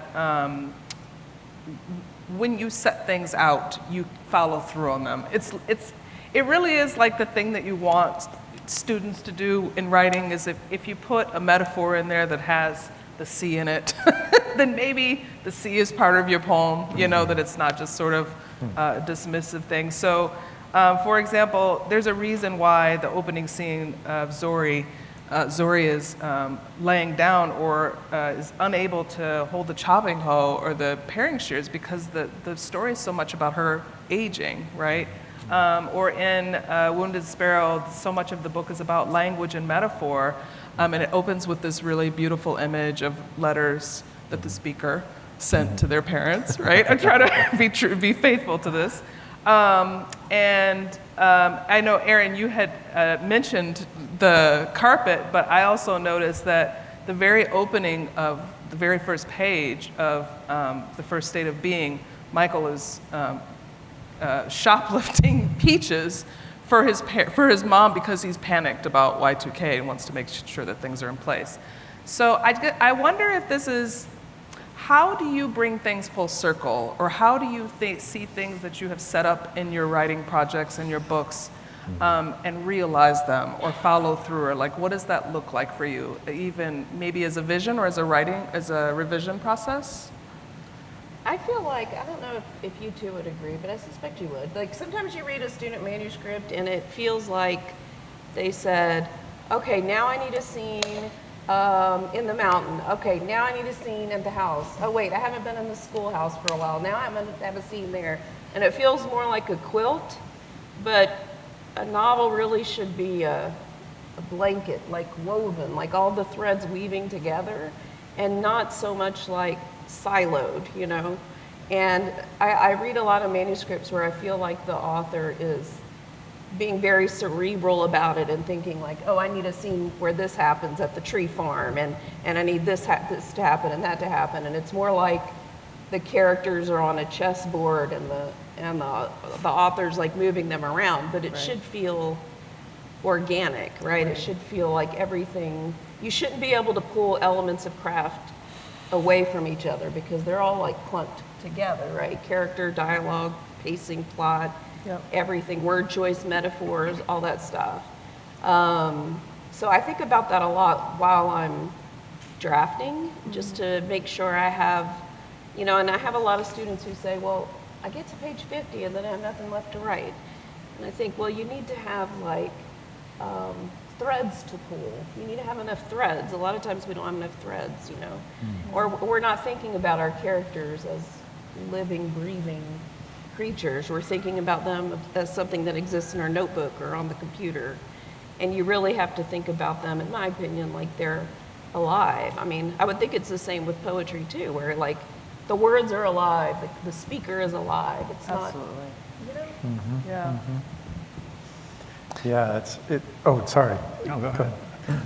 when you set things out, you follow through on them. It really is like the thing that you want students to do in writing is if you put a metaphor in there that has the sea in it, then maybe the sea is part of your poem, that it's not just sort of a dismissive thing. So, for example, there's a reason why the opening scene of Zorrie is laying down or is unable to hold the chopping hoe or the paring shears because the story is so much about her aging, right? Or in Wounded Sparrow, so much of the book is about language and metaphor, and it opens with this really beautiful image of letters that the speaker sent to their parents, right? I try to be faithful to this. I know, Erin, you had mentioned the carpet, but I also noticed that the very opening of the very first page of The First State of Being, Michael is shoplifting peaches for his mom because he's panicked about Y2K and wants to make sure that things are in place. So I wonder if this is, how do you bring things full circle, or how do you see things that you have set up in your writing projects and your books and realize them or follow through, or what does that look like for you, even maybe as a vision or as a revision process? I feel like, I don't know if you two would agree, but I suspect you would. Sometimes you read a student manuscript and it feels like they said, okay, now I need a scene in the mountain. Okay, now I need a scene at the house. Oh wait, I haven't been in the schoolhouse for a while. Now I'm going to have a scene there. And it feels more like a quilt, but a novel really should be a blanket, woven, all the threads weaving together, and not so much siloed, And I read a lot of manuscripts where I feel like the author is being very cerebral about it and thinking oh, I need a scene where this happens at the tree farm, and I need this to happen and that to happen, and it's more like the characters are on a chessboard and the author's moving them around, but it should feel organic, right? It should feel like everything. You shouldn't be able to pull elements of craft away from each other because they're all clumped together, right? Character, dialogue, pacing, plot, everything, word choice, metaphors, all that stuff. So I think about that a lot while I'm drafting, just to make sure I have, and I have a lot of students who say, well, I get to page 50 and then I have nothing left to write. And I think, well, you need to have threads to pull. You need to have enough threads. A lot of times we don't have enough threads, or we're not thinking about our characters as living, breathing creatures. We're thinking about them as something that exists in our notebook or on the computer. And you really have to think about them, in my opinion, like they're alive. I mean, I would think it's the same with poetry too, where the words are alive, the speaker is alive. It's Absolutely. not, Mm-hmm. Yeah. Mm-hmm. Yeah, oh, sorry. No, go ahead.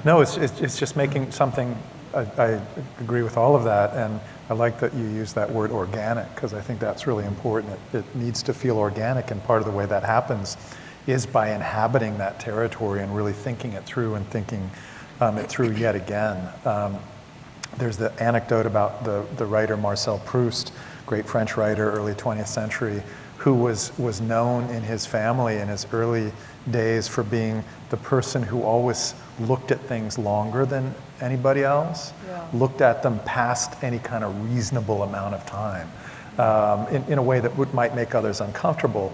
No, it's just making something, I agree with all of that, and I like that you use that word organic, because I think that's really important. It needs to feel organic, and part of the way that happens is by inhabiting that territory and really thinking it through and thinking it through yet again. There's the anecdote about the writer Marcel Proust, great French writer, early 20th century, who was known in his family in his early days for being the person who always looked at things longer than anybody else, looked at them past any kind of reasonable amount of time, in a way that might make others uncomfortable.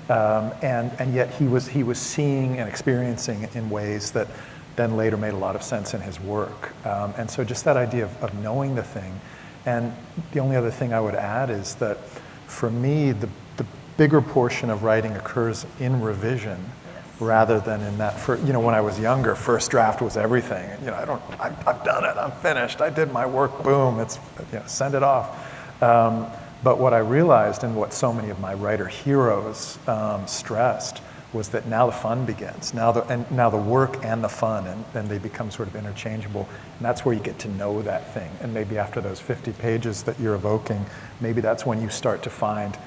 And yet he was seeing and experiencing in ways that then later made a lot of sense in his work. And so just that idea of knowing the thing. And the only other thing I would add is that for me, the bigger portion of writing occurs in revision rather than in that, when I was younger, first draft was everything. I've done it, I'm finished, I did my work, boom, it's, send it off. But what I realized, and what so many of my writer heroes stressed, was that now the fun begins. Now the work and the fun, and they become sort of interchangeable. And that's where you get to know that thing. And maybe after those 50 pages that you're evoking, maybe that's when you start to find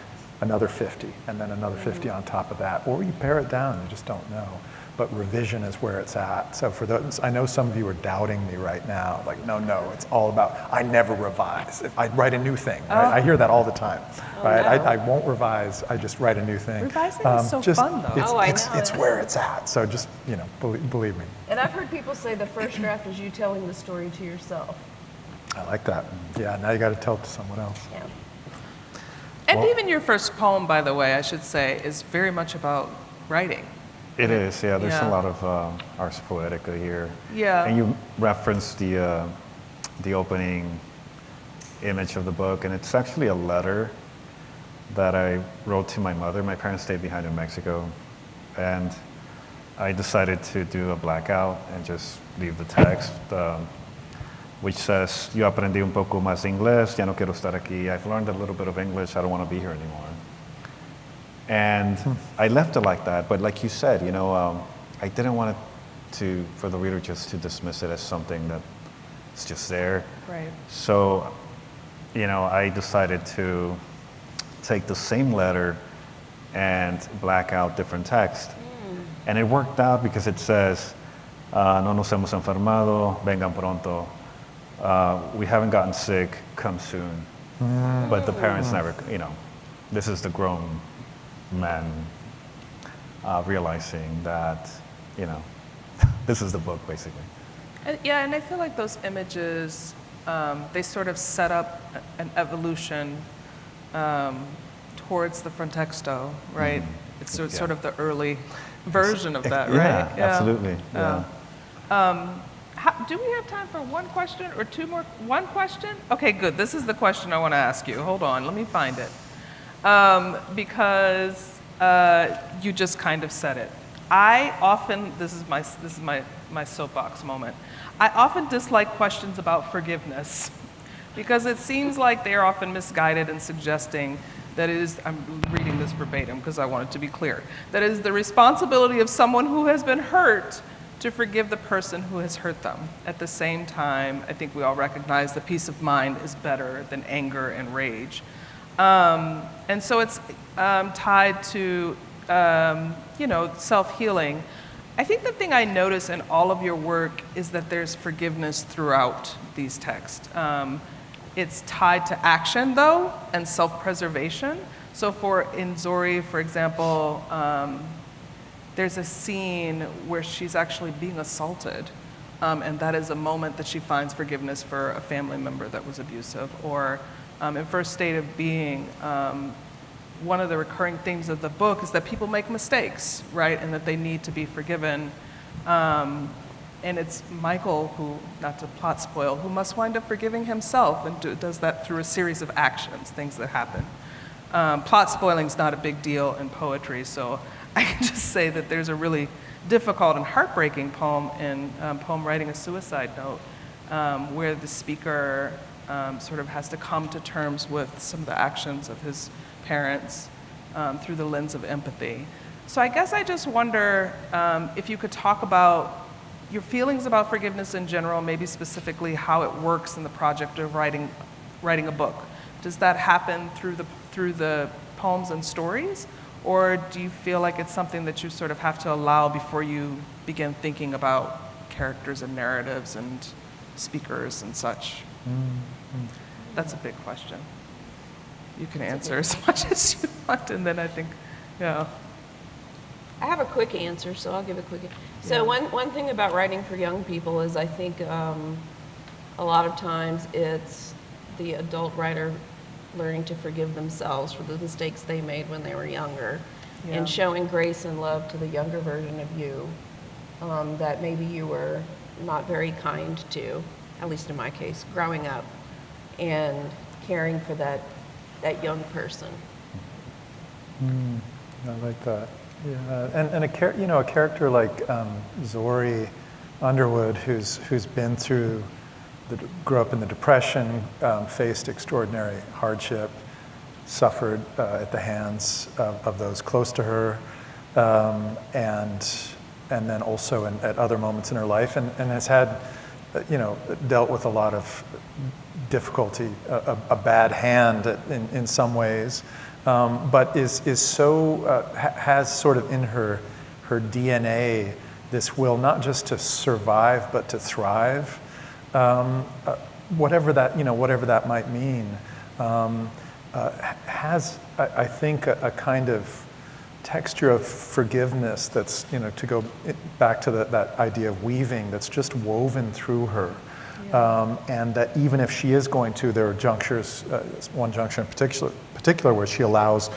another 50, and then another 50 on top of that. Or you pare it down, you just don't know. But revision is where it's at. So for those, I know some of you are doubting me right now, like, no, it's all about, I never revise. If I write a new thing, right? I hear that all the time, right? No. I won't revise, I just write a new thing. Revising is so fun, though. It's where it's at, so just, believe me. And I've heard people say the first draft is you telling the story to yourself. I like that. Yeah, now you got to tell it to someone else. Yeah. And even your first poem, by the way, I should say, is very much about writing. It is, yeah. There's Yeah. a lot of Ars Poetica here. Yeah. And you referenced the opening image of the book, and it's actually a letter that I wrote to my mother. My parents stayed behind in Mexico, and I decided to do a blackout and just leave the text, which says, yo aprendí un poco más inglés, ya no quiero estar aquí. I've learned a little bit of English, I don't want to be here anymore. And I left it like that, but like you said, I didn't want it for the reader just to dismiss it as something that's just there. Right. So, I decided to take the same letter and black out different text. And it worked out because it says, no nos hemos enfermado, vengan pronto. We haven't gotten sick, come soon. But the parents never, this is the grown men realizing that, this is the book, basically. And I feel like those images, they sort of set up an evolution towards the frontexto, right? It's sort of the early version of that, right? Yeah, absolutely. Yeah. Do we have time for one question or two more? One question? Okay, good. This is the question I want to ask you. Hold on, let me find it. Because you just kind of said it. I often, this is my soapbox moment. I often dislike questions about forgiveness because it seems like they are often misguided in suggesting that it is, I'm reading this verbatim because I want it to be clear, that it is the responsibility of someone who has been hurt to forgive the person who has hurt them. At the same time, I think we all recognize that peace of mind is better than anger and rage. And so it's tied to, self-healing. I think the thing I notice in all of your work is that there's forgiveness throughout these texts. It's tied to action, though, and self-preservation. So in Zorrie, for example, there's a scene where she's actually being assaulted, and that is a moment that she finds forgiveness for a family member that was abusive. Or in First State of Being, one of the recurring themes of the book is that people make mistakes, right, and that they need to be forgiven. And it's Michael who, not to plot spoil, who must wind up forgiving himself and does that through a series of actions, things that happen. Plot spoiling is not a big deal in poetry, so I can just say that there's a really difficult and heartbreaking poem in Poem Writing a Suicide Note, where the speaker sort of has to come to terms with some of the actions of his parents through the lens of empathy. So I guess I just wonder if you could talk about your feelings about forgiveness in general, maybe specifically how it works in the project of writing a book. Does that happen through the poems and stories? Or do you feel like it's something that you sort of have to allow before you begin thinking about characters and narratives and speakers and such? That's a big question. you can answer as much as you want, and then I think, yeah. I have a quick answer, so I'll give a quick. So one thing about writing for young people is I think a lot of times it's the adult writer learning to forgive themselves for the mistakes they made when they were younger, and showing grace and love to the younger version of you that maybe you were not very kind to, at least in my case, growing up, and caring for that young person. I like that. Yeah, and a character like Zorrie Underwood, who's been through, grew up in the Depression, faced extraordinary hardship, suffered at the hands of those close to her, and then also at other moments in her life, and has had, dealt with a lot of difficulty, a bad hand in some ways. But is so has sort of in her DNA this will not just to survive but to thrive, whatever that might mean, has I think a kind of texture of forgiveness that's to go back to that idea of weaving that's just woven through her. And that even if she is going to, there are junctures, one juncture in particular where she allows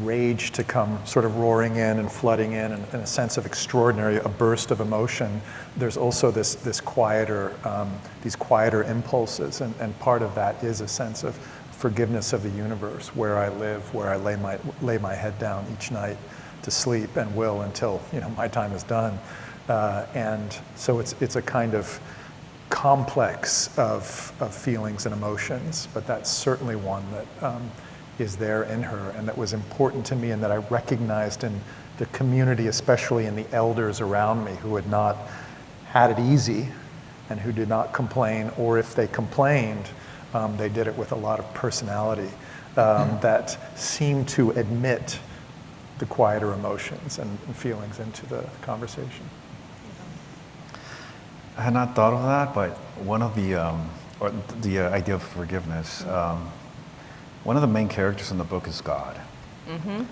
rage to come sort of roaring in and flooding in, and a sense of extraordinary, a burst of emotion. There's also this quieter, these quieter impulses, and part of that is a sense of forgiveness of the universe, where I live, where I lay my head down each night to sleep, and will until my time is done. And so it's a kind of complex of feelings and emotions, but that's certainly one that is there in her, and that was important to me, and that I recognized in the community, especially in the elders around me who had not had it easy and who did not complain, or if they complained, they did it with a lot of personality, that seemed to admit the quieter emotions and feelings into the conversation. I had not thought of that, but one of the idea of forgiveness. One of the main characters in the book is God. Mm-hmm.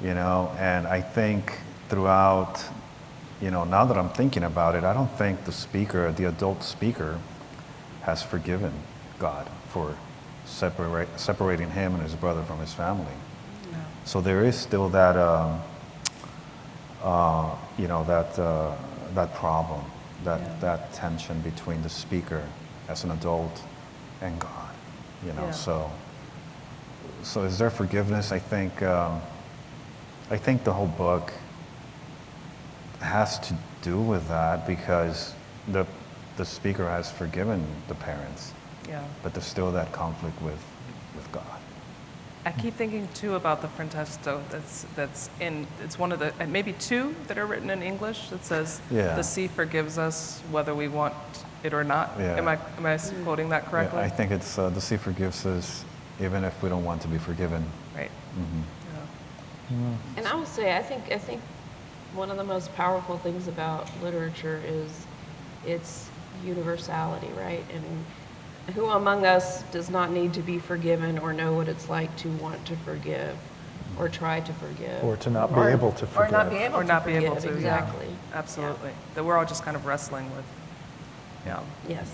And I think throughout, now that I'm thinking about it, I don't think the adult speaker, has forgiven God for separating him and his brother from his family. No. So there is still that, that problem. That tension between the speaker as an adult and God, So is there forgiveness? I think the whole book has to do with that, because the speaker has forgiven the parents, but there's still that conflict with God. I keep thinking too about the frontesto it's one of the, maybe two that are written in English that says, the sea forgives us whether we want it or not. Yeah. Am I quoting that correctly? Yeah, I think it's the sea forgives us even if we don't want to be forgiven. Right. Mm-hmm. Yeah. And I will say, I think one of the most powerful things about literature is its universality, right? And who among us does not need to be forgiven or know what it's like to want to forgive or try to forgive? Or to not be able to forgive. Or not be able to forgive, exactly. Yeah. Absolutely. That we're all just kind of wrestling with. Yeah. Yes.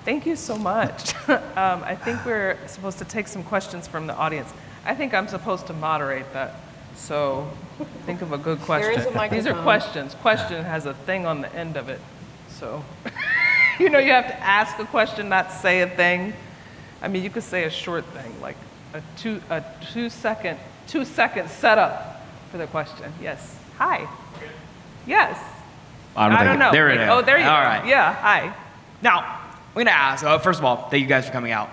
Thank you so much. I think we're supposed to take some questions from the audience. I think I'm supposed to moderate that. So think of a good question. There is a microphone. These are questions. Question has a thing on the end of it. So, you have to ask a question, not say a thing. I mean, you could say a short thing, like a two second setup for the question. Yes. Hi. Yes. I don't know. There it is. Oh, there you go. All right. Yeah. Hi. Now, I'm going to ask, first of all, thank you guys for coming out.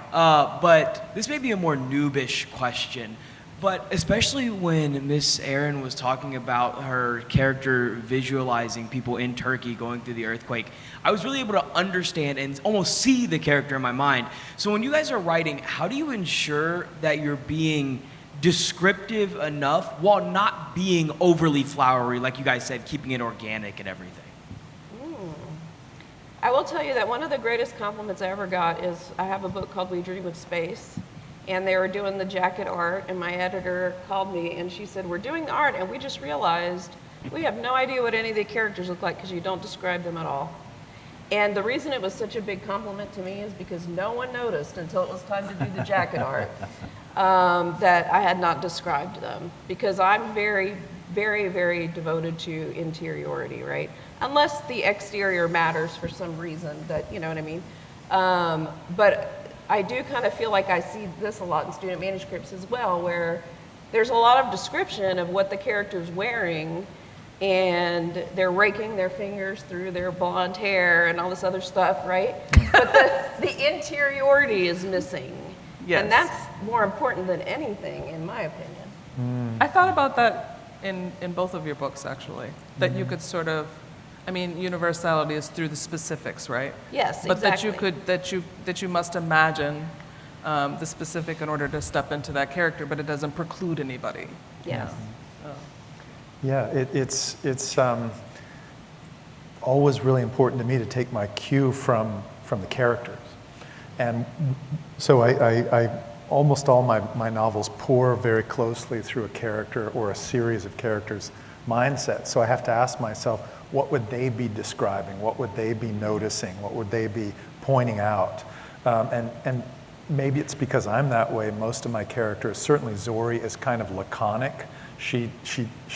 But this may be a more noobish question, but especially when Miss Erin was talking about her character visualizing people in Turkey going through the earthquake, I was really able to understand and almost see the character in my mind. So when you guys are writing, how do you ensure that you're being descriptive enough while not being overly flowery, like you guys said, keeping it organic and everything? I will tell you that one of the greatest compliments I ever got is I have a book called We Dream of Space, and they were doing the jacket art, and my editor called me and she said, we're doing the art and we just realized we have no idea what any of the characters look like because you don't describe them at all. And the reason it was such a big compliment to me is because no one noticed until it was time to do the jacket art that I had not described them, because I'm very, very, very devoted to interiority, right? Unless the exterior matters for some reason that, you know what I mean? But I do kind of feel like I see this a lot in student manuscripts as well, where there's a lot of description of what the character's wearing, and they're raking their fingers through their blonde hair and all this other stuff, right? But the interiority is missing. Yes. And that's more important than anything, in my opinion. I thought about that in both of your books, actually, that you could sort of, I mean, universality is through the specifics, right? Yes, But exactly. that you must imagine the specific in order to step into that character, but it doesn't preclude anybody. Yes. Yeah, it's always really important to me to take my cue from the characters. And so I almost all my novels pour very closely through a character or a series of characters' mindset. So I have to ask myself, what would they be describing? What would they be noticing? What would they be pointing out? And maybe it's because I'm that way. Most of my characters, certainly Zorrie, is kind of laconic. She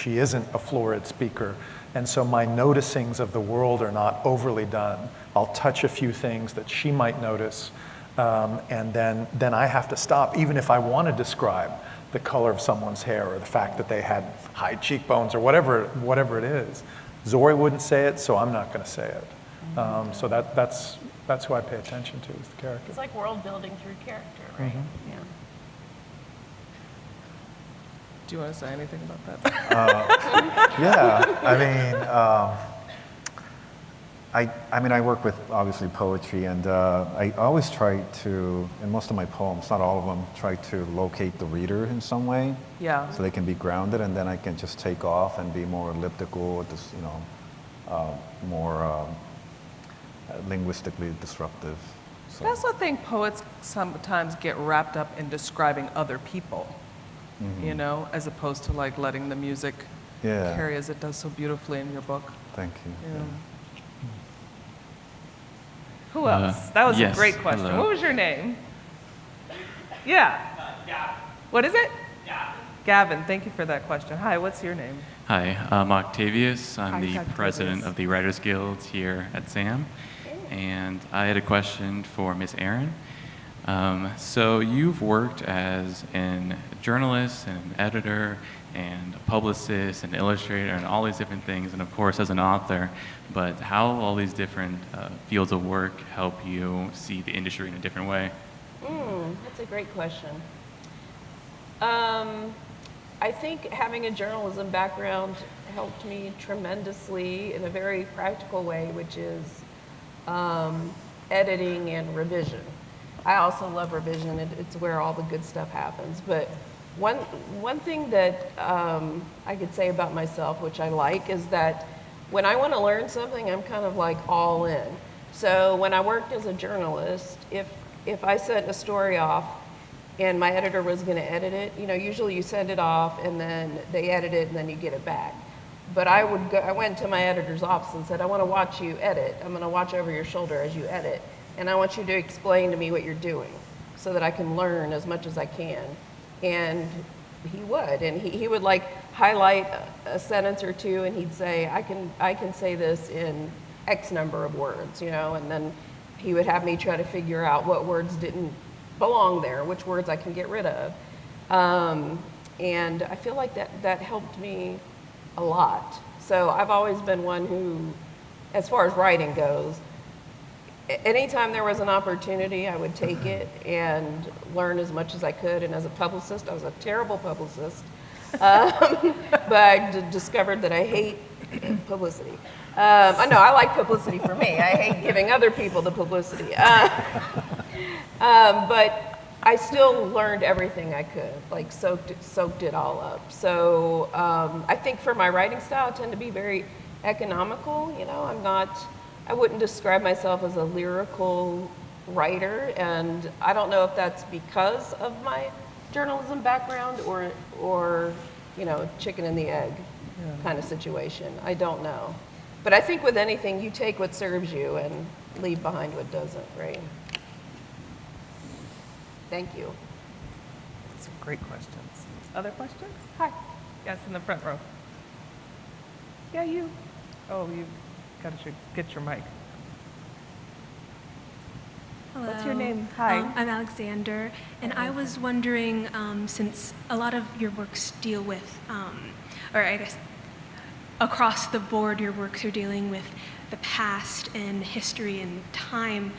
isn't a florid speaker. And so my noticings of the world are not overly done. I'll touch a few things that she might notice, and then I have to stop, even if I want to describe the color of someone's hair or the fact that they had high cheekbones or whatever it is. Zorrie wouldn't say it, so I'm not going to say it. So that's who I pay attention to, is the character. It's like world building through character, right? Yeah. Do you want to say anything about that? Yeah, I mean, I work with obviously poetry, and I always try to, in most of my poems, not all of them, try to locate the reader in some way, Yeah. so they can be grounded, and then I can just take off and be more elliptical, just more linguistically disruptive. So. I also think poets sometimes get wrapped up in describing other people, you know, as opposed to like letting the music carry as it does so beautifully in your book. Thank you. Yeah. Who else? That was yes, a great question. hello. What was your name? Yeah. Gavin. What is it? Gavin. Gavin, thank you for that question. Hi, what's your name? Hi, I'm Octavius. I'm Hi, the Octavius. president of the Writers Guild here at SAM. And I had a question for Miss Erin. So you've worked as a journalist and an editor and a publicist and illustrator and all these different things, and of course as an author, but how all these different fields of work help you see the industry in a different way? That's a great question. I think having a journalism background helped me tremendously in a very practical way, which is editing and revision. I also love revision. It's where all the good stuff happens. But one thing that I could say about myself, which I like, is that when I want to learn something, I'm kind of like all in. So when I worked as a journalist, if I sent a story off and my editor was going to edit it, you know, usually you send it off and then they edit it and then you get it back. But I went to my editor's office and said, I want to watch you edit. I'm going to watch over your shoulder as you edit. And I want you to explain to me what you're doing so that I can learn as much as I can. And he would. And he would like highlight a sentence or two and he'd say, I can say this in X number of words, you know, and then he would have me try to figure out what words didn't belong there, which words I can get rid of. And I feel like that helped me a lot. So I've always been one who, as far as writing goes, anytime there was an opportunity, I would take it and learn as much as I could. And as a publicist, I was a terrible publicist. But I discovered that I hate publicity. I like publicity for me. I hate giving other people the publicity. But I still learned everything I could, like soaked it all up. So I think for my writing style, I tend to be very economical. You know, I wouldn't describe myself as a lyrical writer, and I don't know if that's because of my journalism background or chicken and the egg kind of situation. I don't know. But I think with anything, you take what serves you and leave behind what doesn't, right? Thank you. Some great questions. Other questions? Hi. Yes, in the front row. Yeah, you. Oh, you got to get your mic. Hello. What's your name? Hi. I'm Alexander, and I was wondering, since a lot of your works deal with, or I guess across the board, your works are dealing with the past and history and time,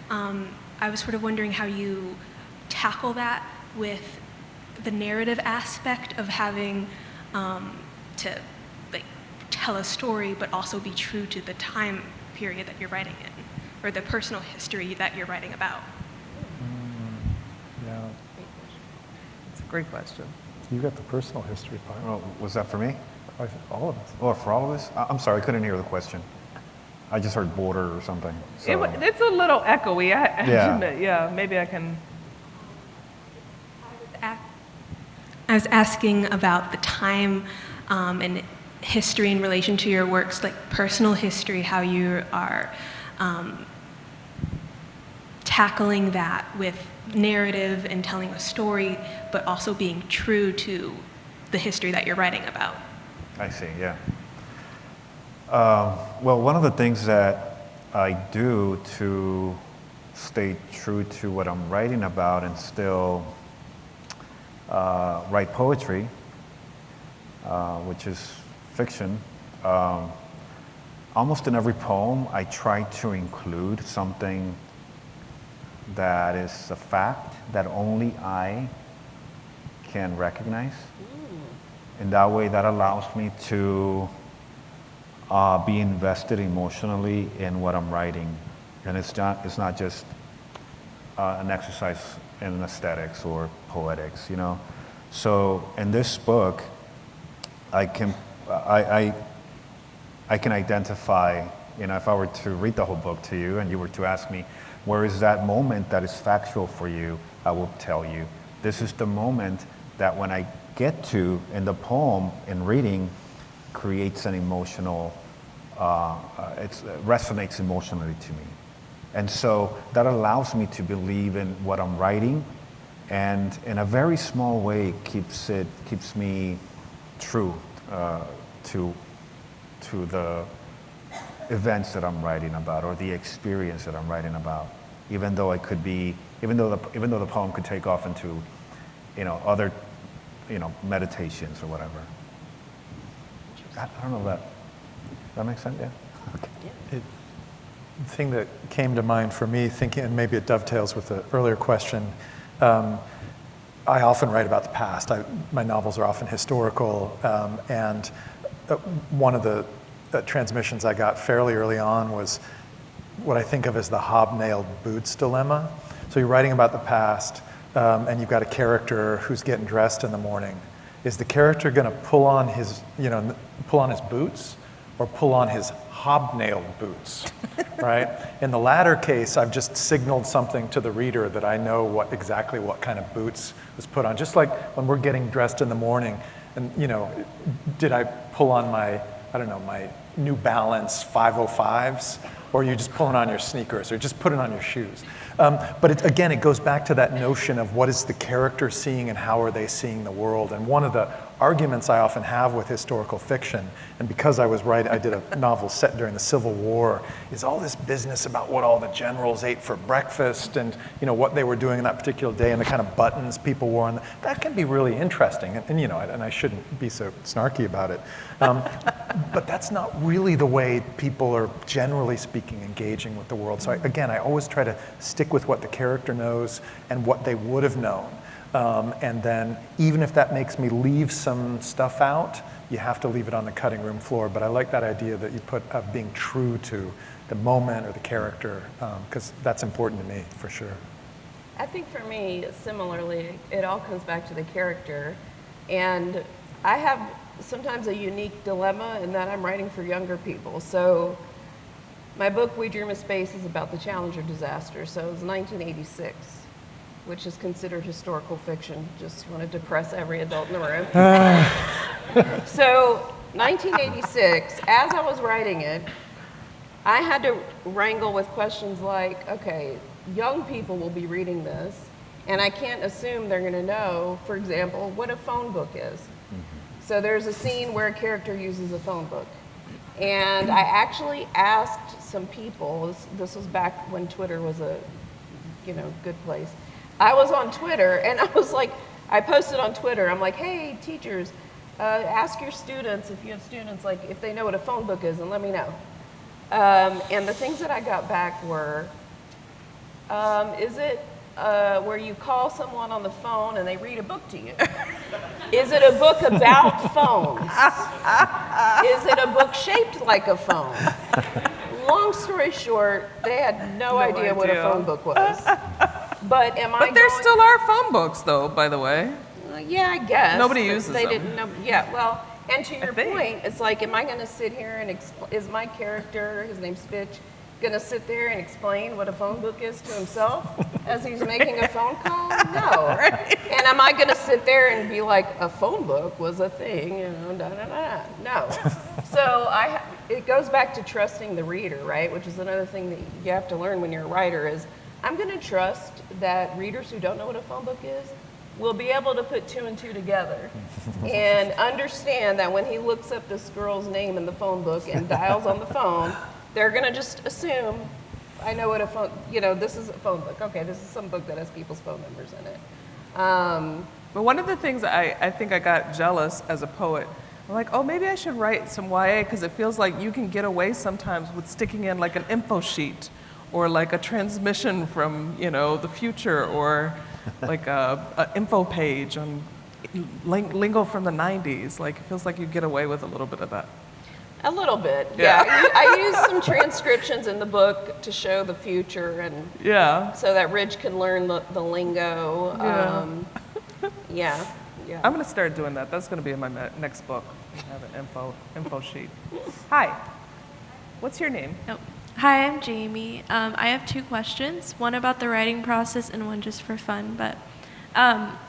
I was sort of wondering how you tackle that with the narrative aspect of having to tell a story, but also be true to the time period that you're writing in, or the personal history that you're writing about. Yeah, It's a great question. you got the personal history part. Well, was that for me? All of us. Or for all of us? I'm sorry, I couldn't hear the question. I just heard border or something. So. It's a little echoey. I Yeah. admit. Yeah, maybe I can. I was asking about the time and history in relation to your works, like personal history, how you are tackling that with narrative and telling a story, but also being true to the history that you're writing about. I see, yeah. Well, one of the things that I do to stay true to what I'm writing about and still write poetry, which is fiction, almost in every poem I try to include something that is a fact that only I can recognize. In that way, that allows me to be invested emotionally in what I'm writing. And it's not just an exercise in aesthetics or poetics, So in this book, I can identify, if I were to read the whole book to you and you were to ask me, where is that moment that is factual for you, I will tell you. This is the moment that when I get to in the poem in reading creates an emotional, it resonates emotionally to me. And so that allows me to believe in what I'm writing, and in a very small way keeps me true to the events that I'm writing about or the experience that I'm writing about, even though the poem could take off into other meditations or whatever. I don't know if that makes sense. Yeah. Okay. The thing that came to mind for me, thinking, and maybe it dovetails with the earlier question, I often write about the past. My novels are often historical, and one of the transmissions I got fairly early on was what I think of as the hobnailed boots dilemma. So you're writing about the past, and you've got a character who's getting dressed in the morning. Is the character going to pull on his boots, or pull on his hobnailed boots, right? In the latter case, I've just signaled something to the reader that I know exactly what kind of boots was put on. Just like when we're getting dressed in the morning, and did I pull on my New Balance 505s, or are you just pulling on your sneakers, or just putting on your shoes? But it goes back to that notion of what is the character seeing and how are they seeing the world. And one of the arguments I often have with historical fiction, and because I did a novel set during the Civil War, is all this business about what all the generals ate for breakfast and what they were doing on that particular day and the kind of buttons people wore. And that can be really interesting, and I shouldn't be so snarky about it. But that's not really the way people are, generally speaking, engaging with the world. So I always try to stick with what the character knows and what they would have known. And then even if that makes me leave some stuff out, you have to leave it on the cutting room floor. But I like that idea that you put of being true to the moment or the character, because that's important to me, for sure. I think for me, similarly, it all comes back to the character. And I have sometimes a unique dilemma in that I'm writing for younger people. So My book, We Dream of Space, is about the Challenger disaster. So it was 1986, which is considered historical fiction. Just want to depress every adult in the room. So 1986, as I was writing it, I had to wrangle with questions like, okay, young people will be reading this, and I can't assume they're going to know, for example, what a phone book is. So there's a scene where a character uses a phone book. And I actually asked some people, this was back when Twitter was a, good place. I was on Twitter, and I was like, I posted on Twitter, I'm like, hey, teachers, ask your students, if you have students, like, if they know what a phone book is, and let me know. And the things that I got back were, is it where you call someone on the phone and they read a book to you? Is it a book about phones? Is it a book shaped like a phone? Long story short, they had no idea what a phone book was. But there still are phone books, though, by the way. Yeah, I guess. Nobody uses they them. Didn't know. Yeah, well, and to your point, it's like, am I going to sit here and is my character, his name's Fitch, going to sit there and explain what a phone book is to himself as he's making a phone call? No. Right. And am I going to sit there and be like, a phone book was a thing, da-da-da? No. So it goes back to trusting the reader, right? Which is another thing that you have to learn when you're a writer is, I'm going to trust that readers who don't know what a phone book is will be able to put two and two together and understand that when he looks up this girl's name in the phone book and dials on the phone, they're going to just assume, I know what a phone, this is a phone book. Okay, this is some book that has people's phone numbers in it. But one of the things I think I got jealous as a poet, I'm like, oh, maybe I should write some YA because it feels like you can get away sometimes with sticking in like an info sheet or like a transmission from, the future or like a info page on lingo from the 90s. Like, it feels like you get away with a little bit of that. A little bit, yeah. I used some transcriptions in the book to show the future and so that Ridge can learn the lingo. Yeah. I'm going to start doing that. That's going to be in my next book. I have an info sheet. Hi. What's your name? Oh. Hi, I'm Jamie. I have two questions, one about the writing process and one just for fun. But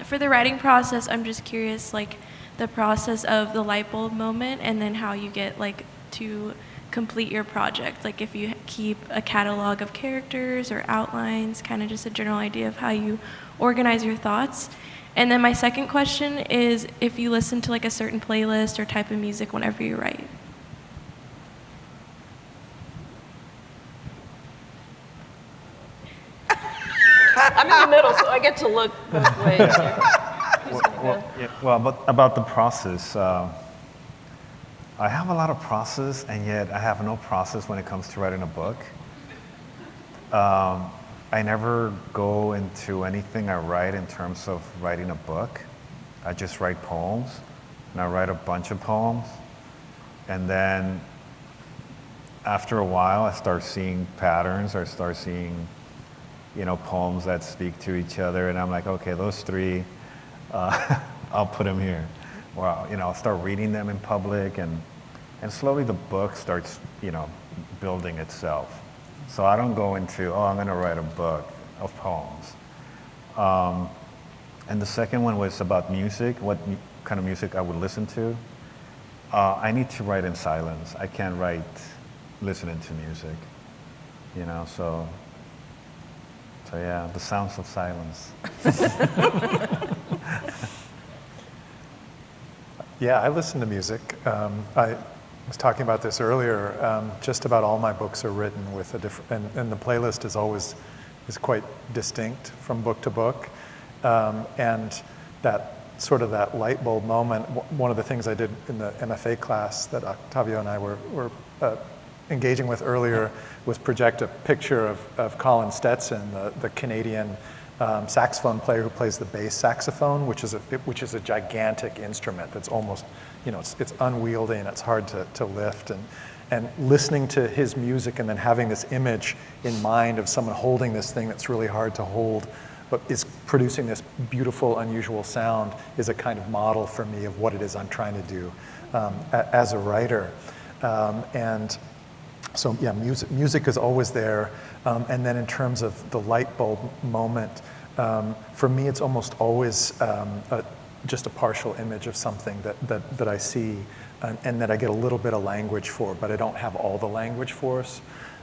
for the writing process, I'm just curious, like, the process of the light bulb moment and then how you get, like, to complete your project. Like, if you keep a catalog of characters or outlines, kind of just a general idea of how you organize your thoughts. And then my second question is if you listen to, like, a certain playlist or type of music whenever you write. I'm in the middle, so I get to look both ways. About the process, I have a lot of process, and yet I have no process when it comes to writing a book. I never go into anything I write in terms of writing a book. I just write poems, and I write a bunch of poems, and then after a while, I start seeing patterns, or start seeing poems that speak to each other, and I'm like, okay, those three, I'll put them here. Or I'll start reading them in public, and slowly the book starts, building itself. So I don't go into, I'm going to write a book of poems. And the second one was about music, what kind of music I would listen to. I need to write in silence. I can't write listening to music, So yeah, the sounds of silence. Yeah, I listen to music. I was talking about this earlier. Just about all my books are written with a different, and the playlist is quite distinct from book to book. And that light bulb moment. One of the things I did in the MFA class that Octavio and I were engaging with earlier was project a picture of Colin Stetson, the Canadian saxophone player who plays the bass saxophone, which is a gigantic instrument that's almost, it's unwieldy and it's hard to lift. And listening to his music and then having this image in mind of someone holding this thing that's really hard to hold, but is producing this beautiful, unusual sound is a kind of model for me of what it is I'm trying to do as a writer. And So yeah, music is always there. And then in terms of the light bulb moment, for me it's almost always just a partial image of something that I see and that I get a little bit of language for, but I don't have all the language for us.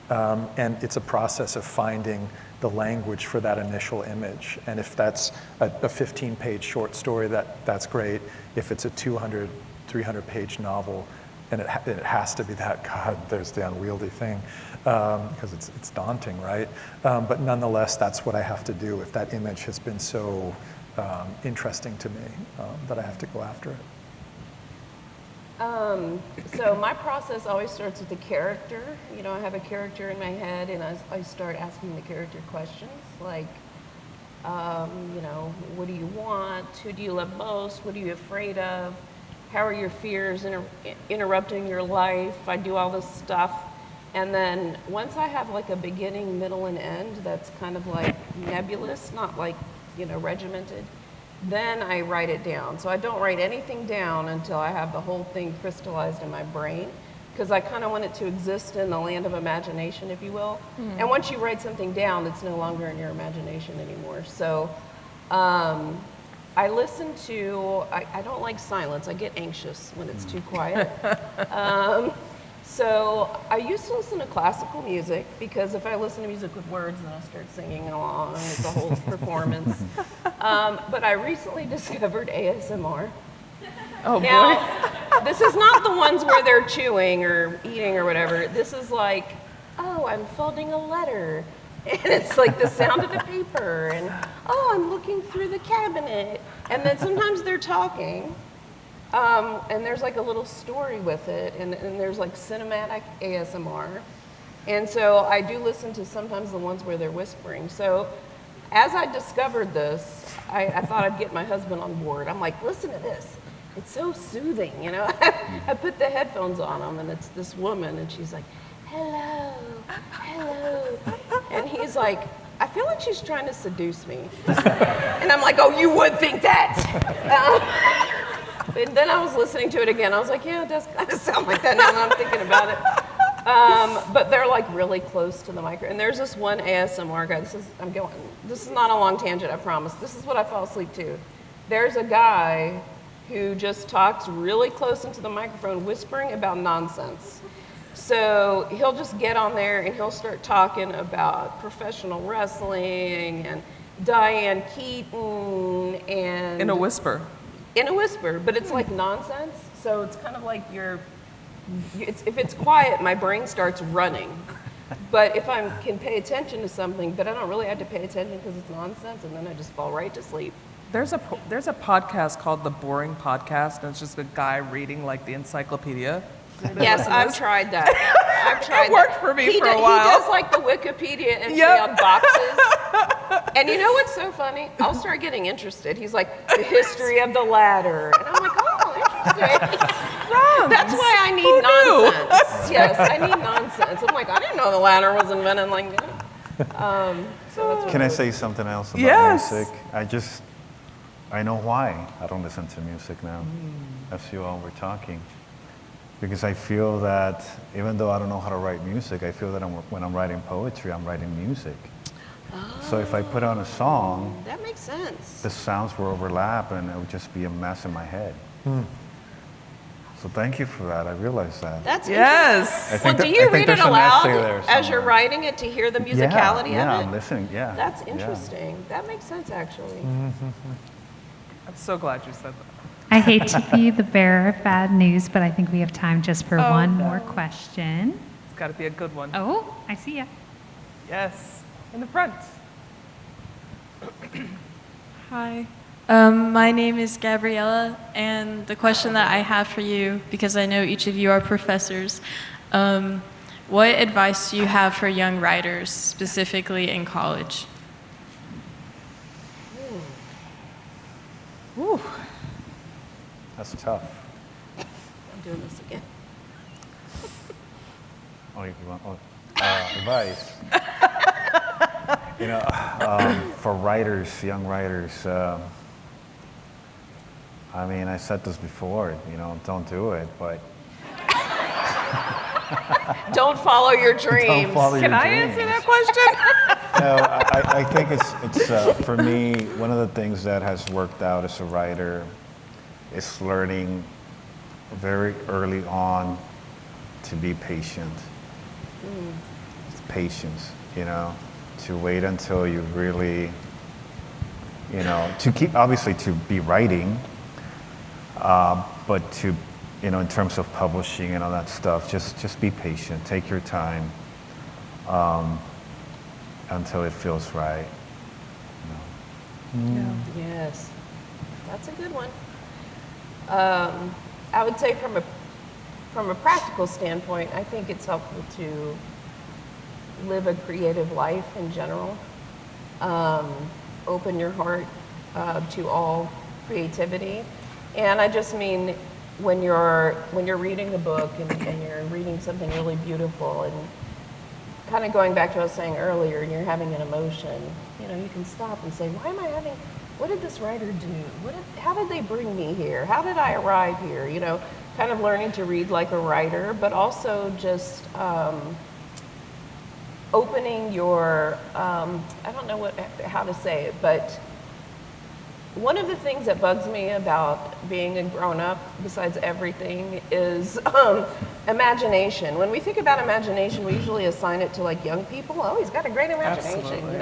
And it's a process of finding the language for that initial image. And if that's a 15-page short story, that's great. If it's a 200, 300-page novel, and it has to be that, God, there's the unwieldy thing, because it's daunting, right? But nonetheless, that's what I have to do if that image has been so interesting to me that I have to go after it. So my process always starts with the character. You know, I have a character in my head, and I start asking the character questions like, you know, what do you want? Who do you love most? What are you afraid of? How are your fears interrupting your life? I do all this stuff. And then once I have like a beginning, middle, and end that's kind of like nebulous, not like, you know, regimented, then I write it down. So I don't write anything down until I have the whole thing crystallized in my brain, because I kind of want it to exist in the land of imagination, if you will. Mm. And once you write something down, it's no longer in your imagination anymore. So I listen to, I don't like silence. I get anxious when it's too quiet. So I used to listen to classical music, because if I listen to music with words, then I start singing along. It's a whole performance. But I recently discovered ASMR. Oh, now, boy. This is not the ones where they're chewing or eating or whatever. This is like, oh, I'm folding a letter. And it's like the sound of the paper. And, oh, I'm looking through the cabinet. And then sometimes they're talking. And there's like a little story with it, and there's like cinematic ASMR. And so I do listen to sometimes the ones where they're whispering. So as I discovered this, I thought I'd get my husband on board. I'm like, listen to this. It's so soothing, you know? I put the headphones on him, and it's this woman, and she's like, hello, hello. And he's like, I feel like she's trying to seduce me. And I'm like, oh, you would think that. And then I was listening to it again. I was like, yeah, it does kind of sound like that now that I'm thinking about it. But they're like really close to the microphone. And there's this one ASMR guy. This is not a long tangent, I promise. This is what I fall asleep to. There's a guy who just talks really close into the microphone, whispering about nonsense. So he'll just get on there and he'll start talking about professional wrestling and Diane Keaton and... In a whisper. In a whisper, but it's like nonsense. So it's kind of like if it's quiet, my brain starts running. But if I can pay attention to something, but I don't really have to pay attention because it's nonsense, and then I just fall right to sleep. There's a podcast called The Boring Podcast, and it's just a guy reading like the encyclopedia. Yes, I've tried that. It worked for me for a while. He does like the Wikipedia entry on boxes. And you know what's so funny? I'll start getting interested. He's like, the history of the ladder. And I'm like, oh, interesting. That's why I need nonsense. Yes, I need nonsense. I'm like, I didn't know the ladder was invented like that. So that's Can I what say something else about music? I know why I don't listen to music now, as you all were talking. Because I feel that even though I don't know how to write music, I feel that when I'm writing poetry, I'm writing music. So if I put on a song, that makes sense. the sounds will overlap and it would just be a mess in my head. So thank you for that. I realized that. That's yes. Well, do you read it aloud as you're writing it to hear the musicality of it? Yeah, I'm listening. Yeah. That's interesting. That makes sense, actually. I'm so glad you said that. I hate to be the bearer of bad news, but I think we have time just for one more question. It's got to be a good one. Oh, I see ya. Yes, in the front. Hi. My name is Gabriella, and the question that I have for you, because I know each of you are professors, what advice do you have for young writers, specifically in college? Ooh. That's tough. I'm doing this again. Advice. For writers, young writers, I mean, I said this before, don't do it, but Don't follow your dreams. Don't follow Can your I dreams. answer that question? No, I think it's for me, one of the things that has worked out as a writer is learning very early on to be patient. It's patience, to wait until you really, to keep, obviously to be writing, but to, in terms of publishing and all that stuff, just be patient, take your time. Until it feels right. Yes, that's a good one. I would say from a practical standpoint, I think it's helpful to live a creative life in general. Open your heart to all creativity, and I just mean when you're reading a book and you're reading something really beautiful and kind of going back to what I was saying earlier, and you're having an emotion, you can stop and say, what did this writer do? How did they bring me here? How did I arrive here? Kind of learning to read like a writer, but also just opening your, I don't know how to say it, but one of the things that bugs me about being a grown-up, besides everything, is imagination. When we think about imagination, we usually assign it to like young people. Oh, he's got a great imagination, Absolutely.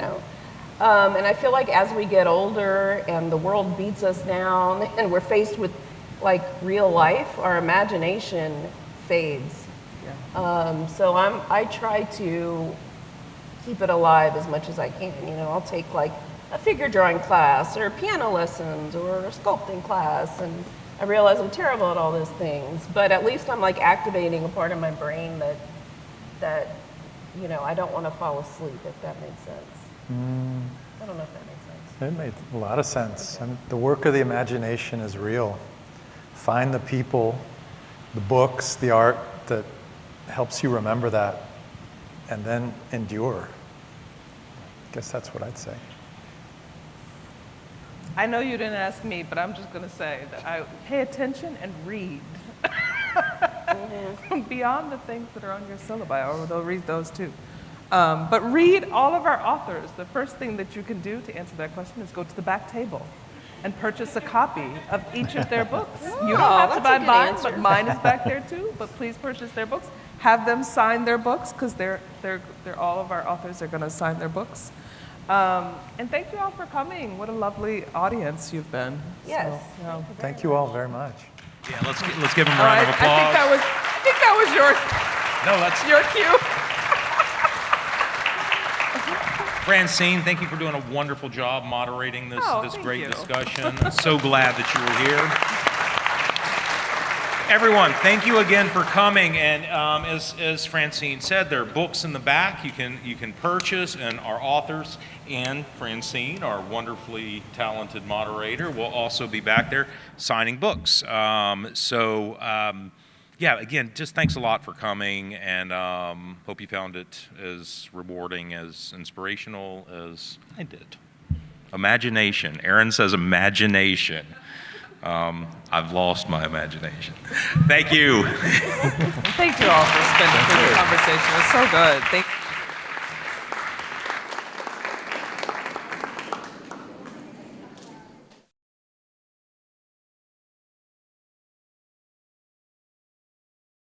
And I feel like as we get older and the world beats us down and we're faced with like real life, our imagination fades. Yeah. So I try to keep it alive as much as I can. I'll take like a figure drawing class or piano lessons or a sculpting class, and I realize I'm terrible at all those things, but at least I'm like activating a part of my brain that I don't want to fall asleep, if that makes sense. I don't know if that makes sense. It made a lot of sense. I mean, the work of the imagination is real. Find the people, the books, the art that helps you remember that, and then endure. I guess that's what I'd say. I know you didn't ask me, but I'm just going to say that I pay attention and read. Beyond the things that are on your syllabi, or they'll read those too. But read all of our authors. The first thing that you can do to answer that question is go to the back table and purchase a copy of each of their books. You don't have to that's buy a good mine, answer. but mine is back there too. But please purchase their books. Have them sign their books, because they're all of our authors are going to sign their books. And thank you all for coming. What a lovely audience you've been. Yes. So, Thank you all very much. Yeah, let's give him a all round right, of applause. I think that was No, that's your cue. Francine. Thank you for doing a wonderful job moderating this Thank great you. discussion. So glad that you were here. Everyone, thank you again for coming. And as Francine said, there are books in the back you can purchase, and our authors and Francine, our wonderfully talented moderator, will also be back there signing books. Yeah, again, just thanks a lot for coming, and hope you found it as rewarding, as inspirational as I did. Imagination. Erin says imagination. I've lost my imagination. Thank you. Thank you all for spending the conversation. It was so good. Thank you.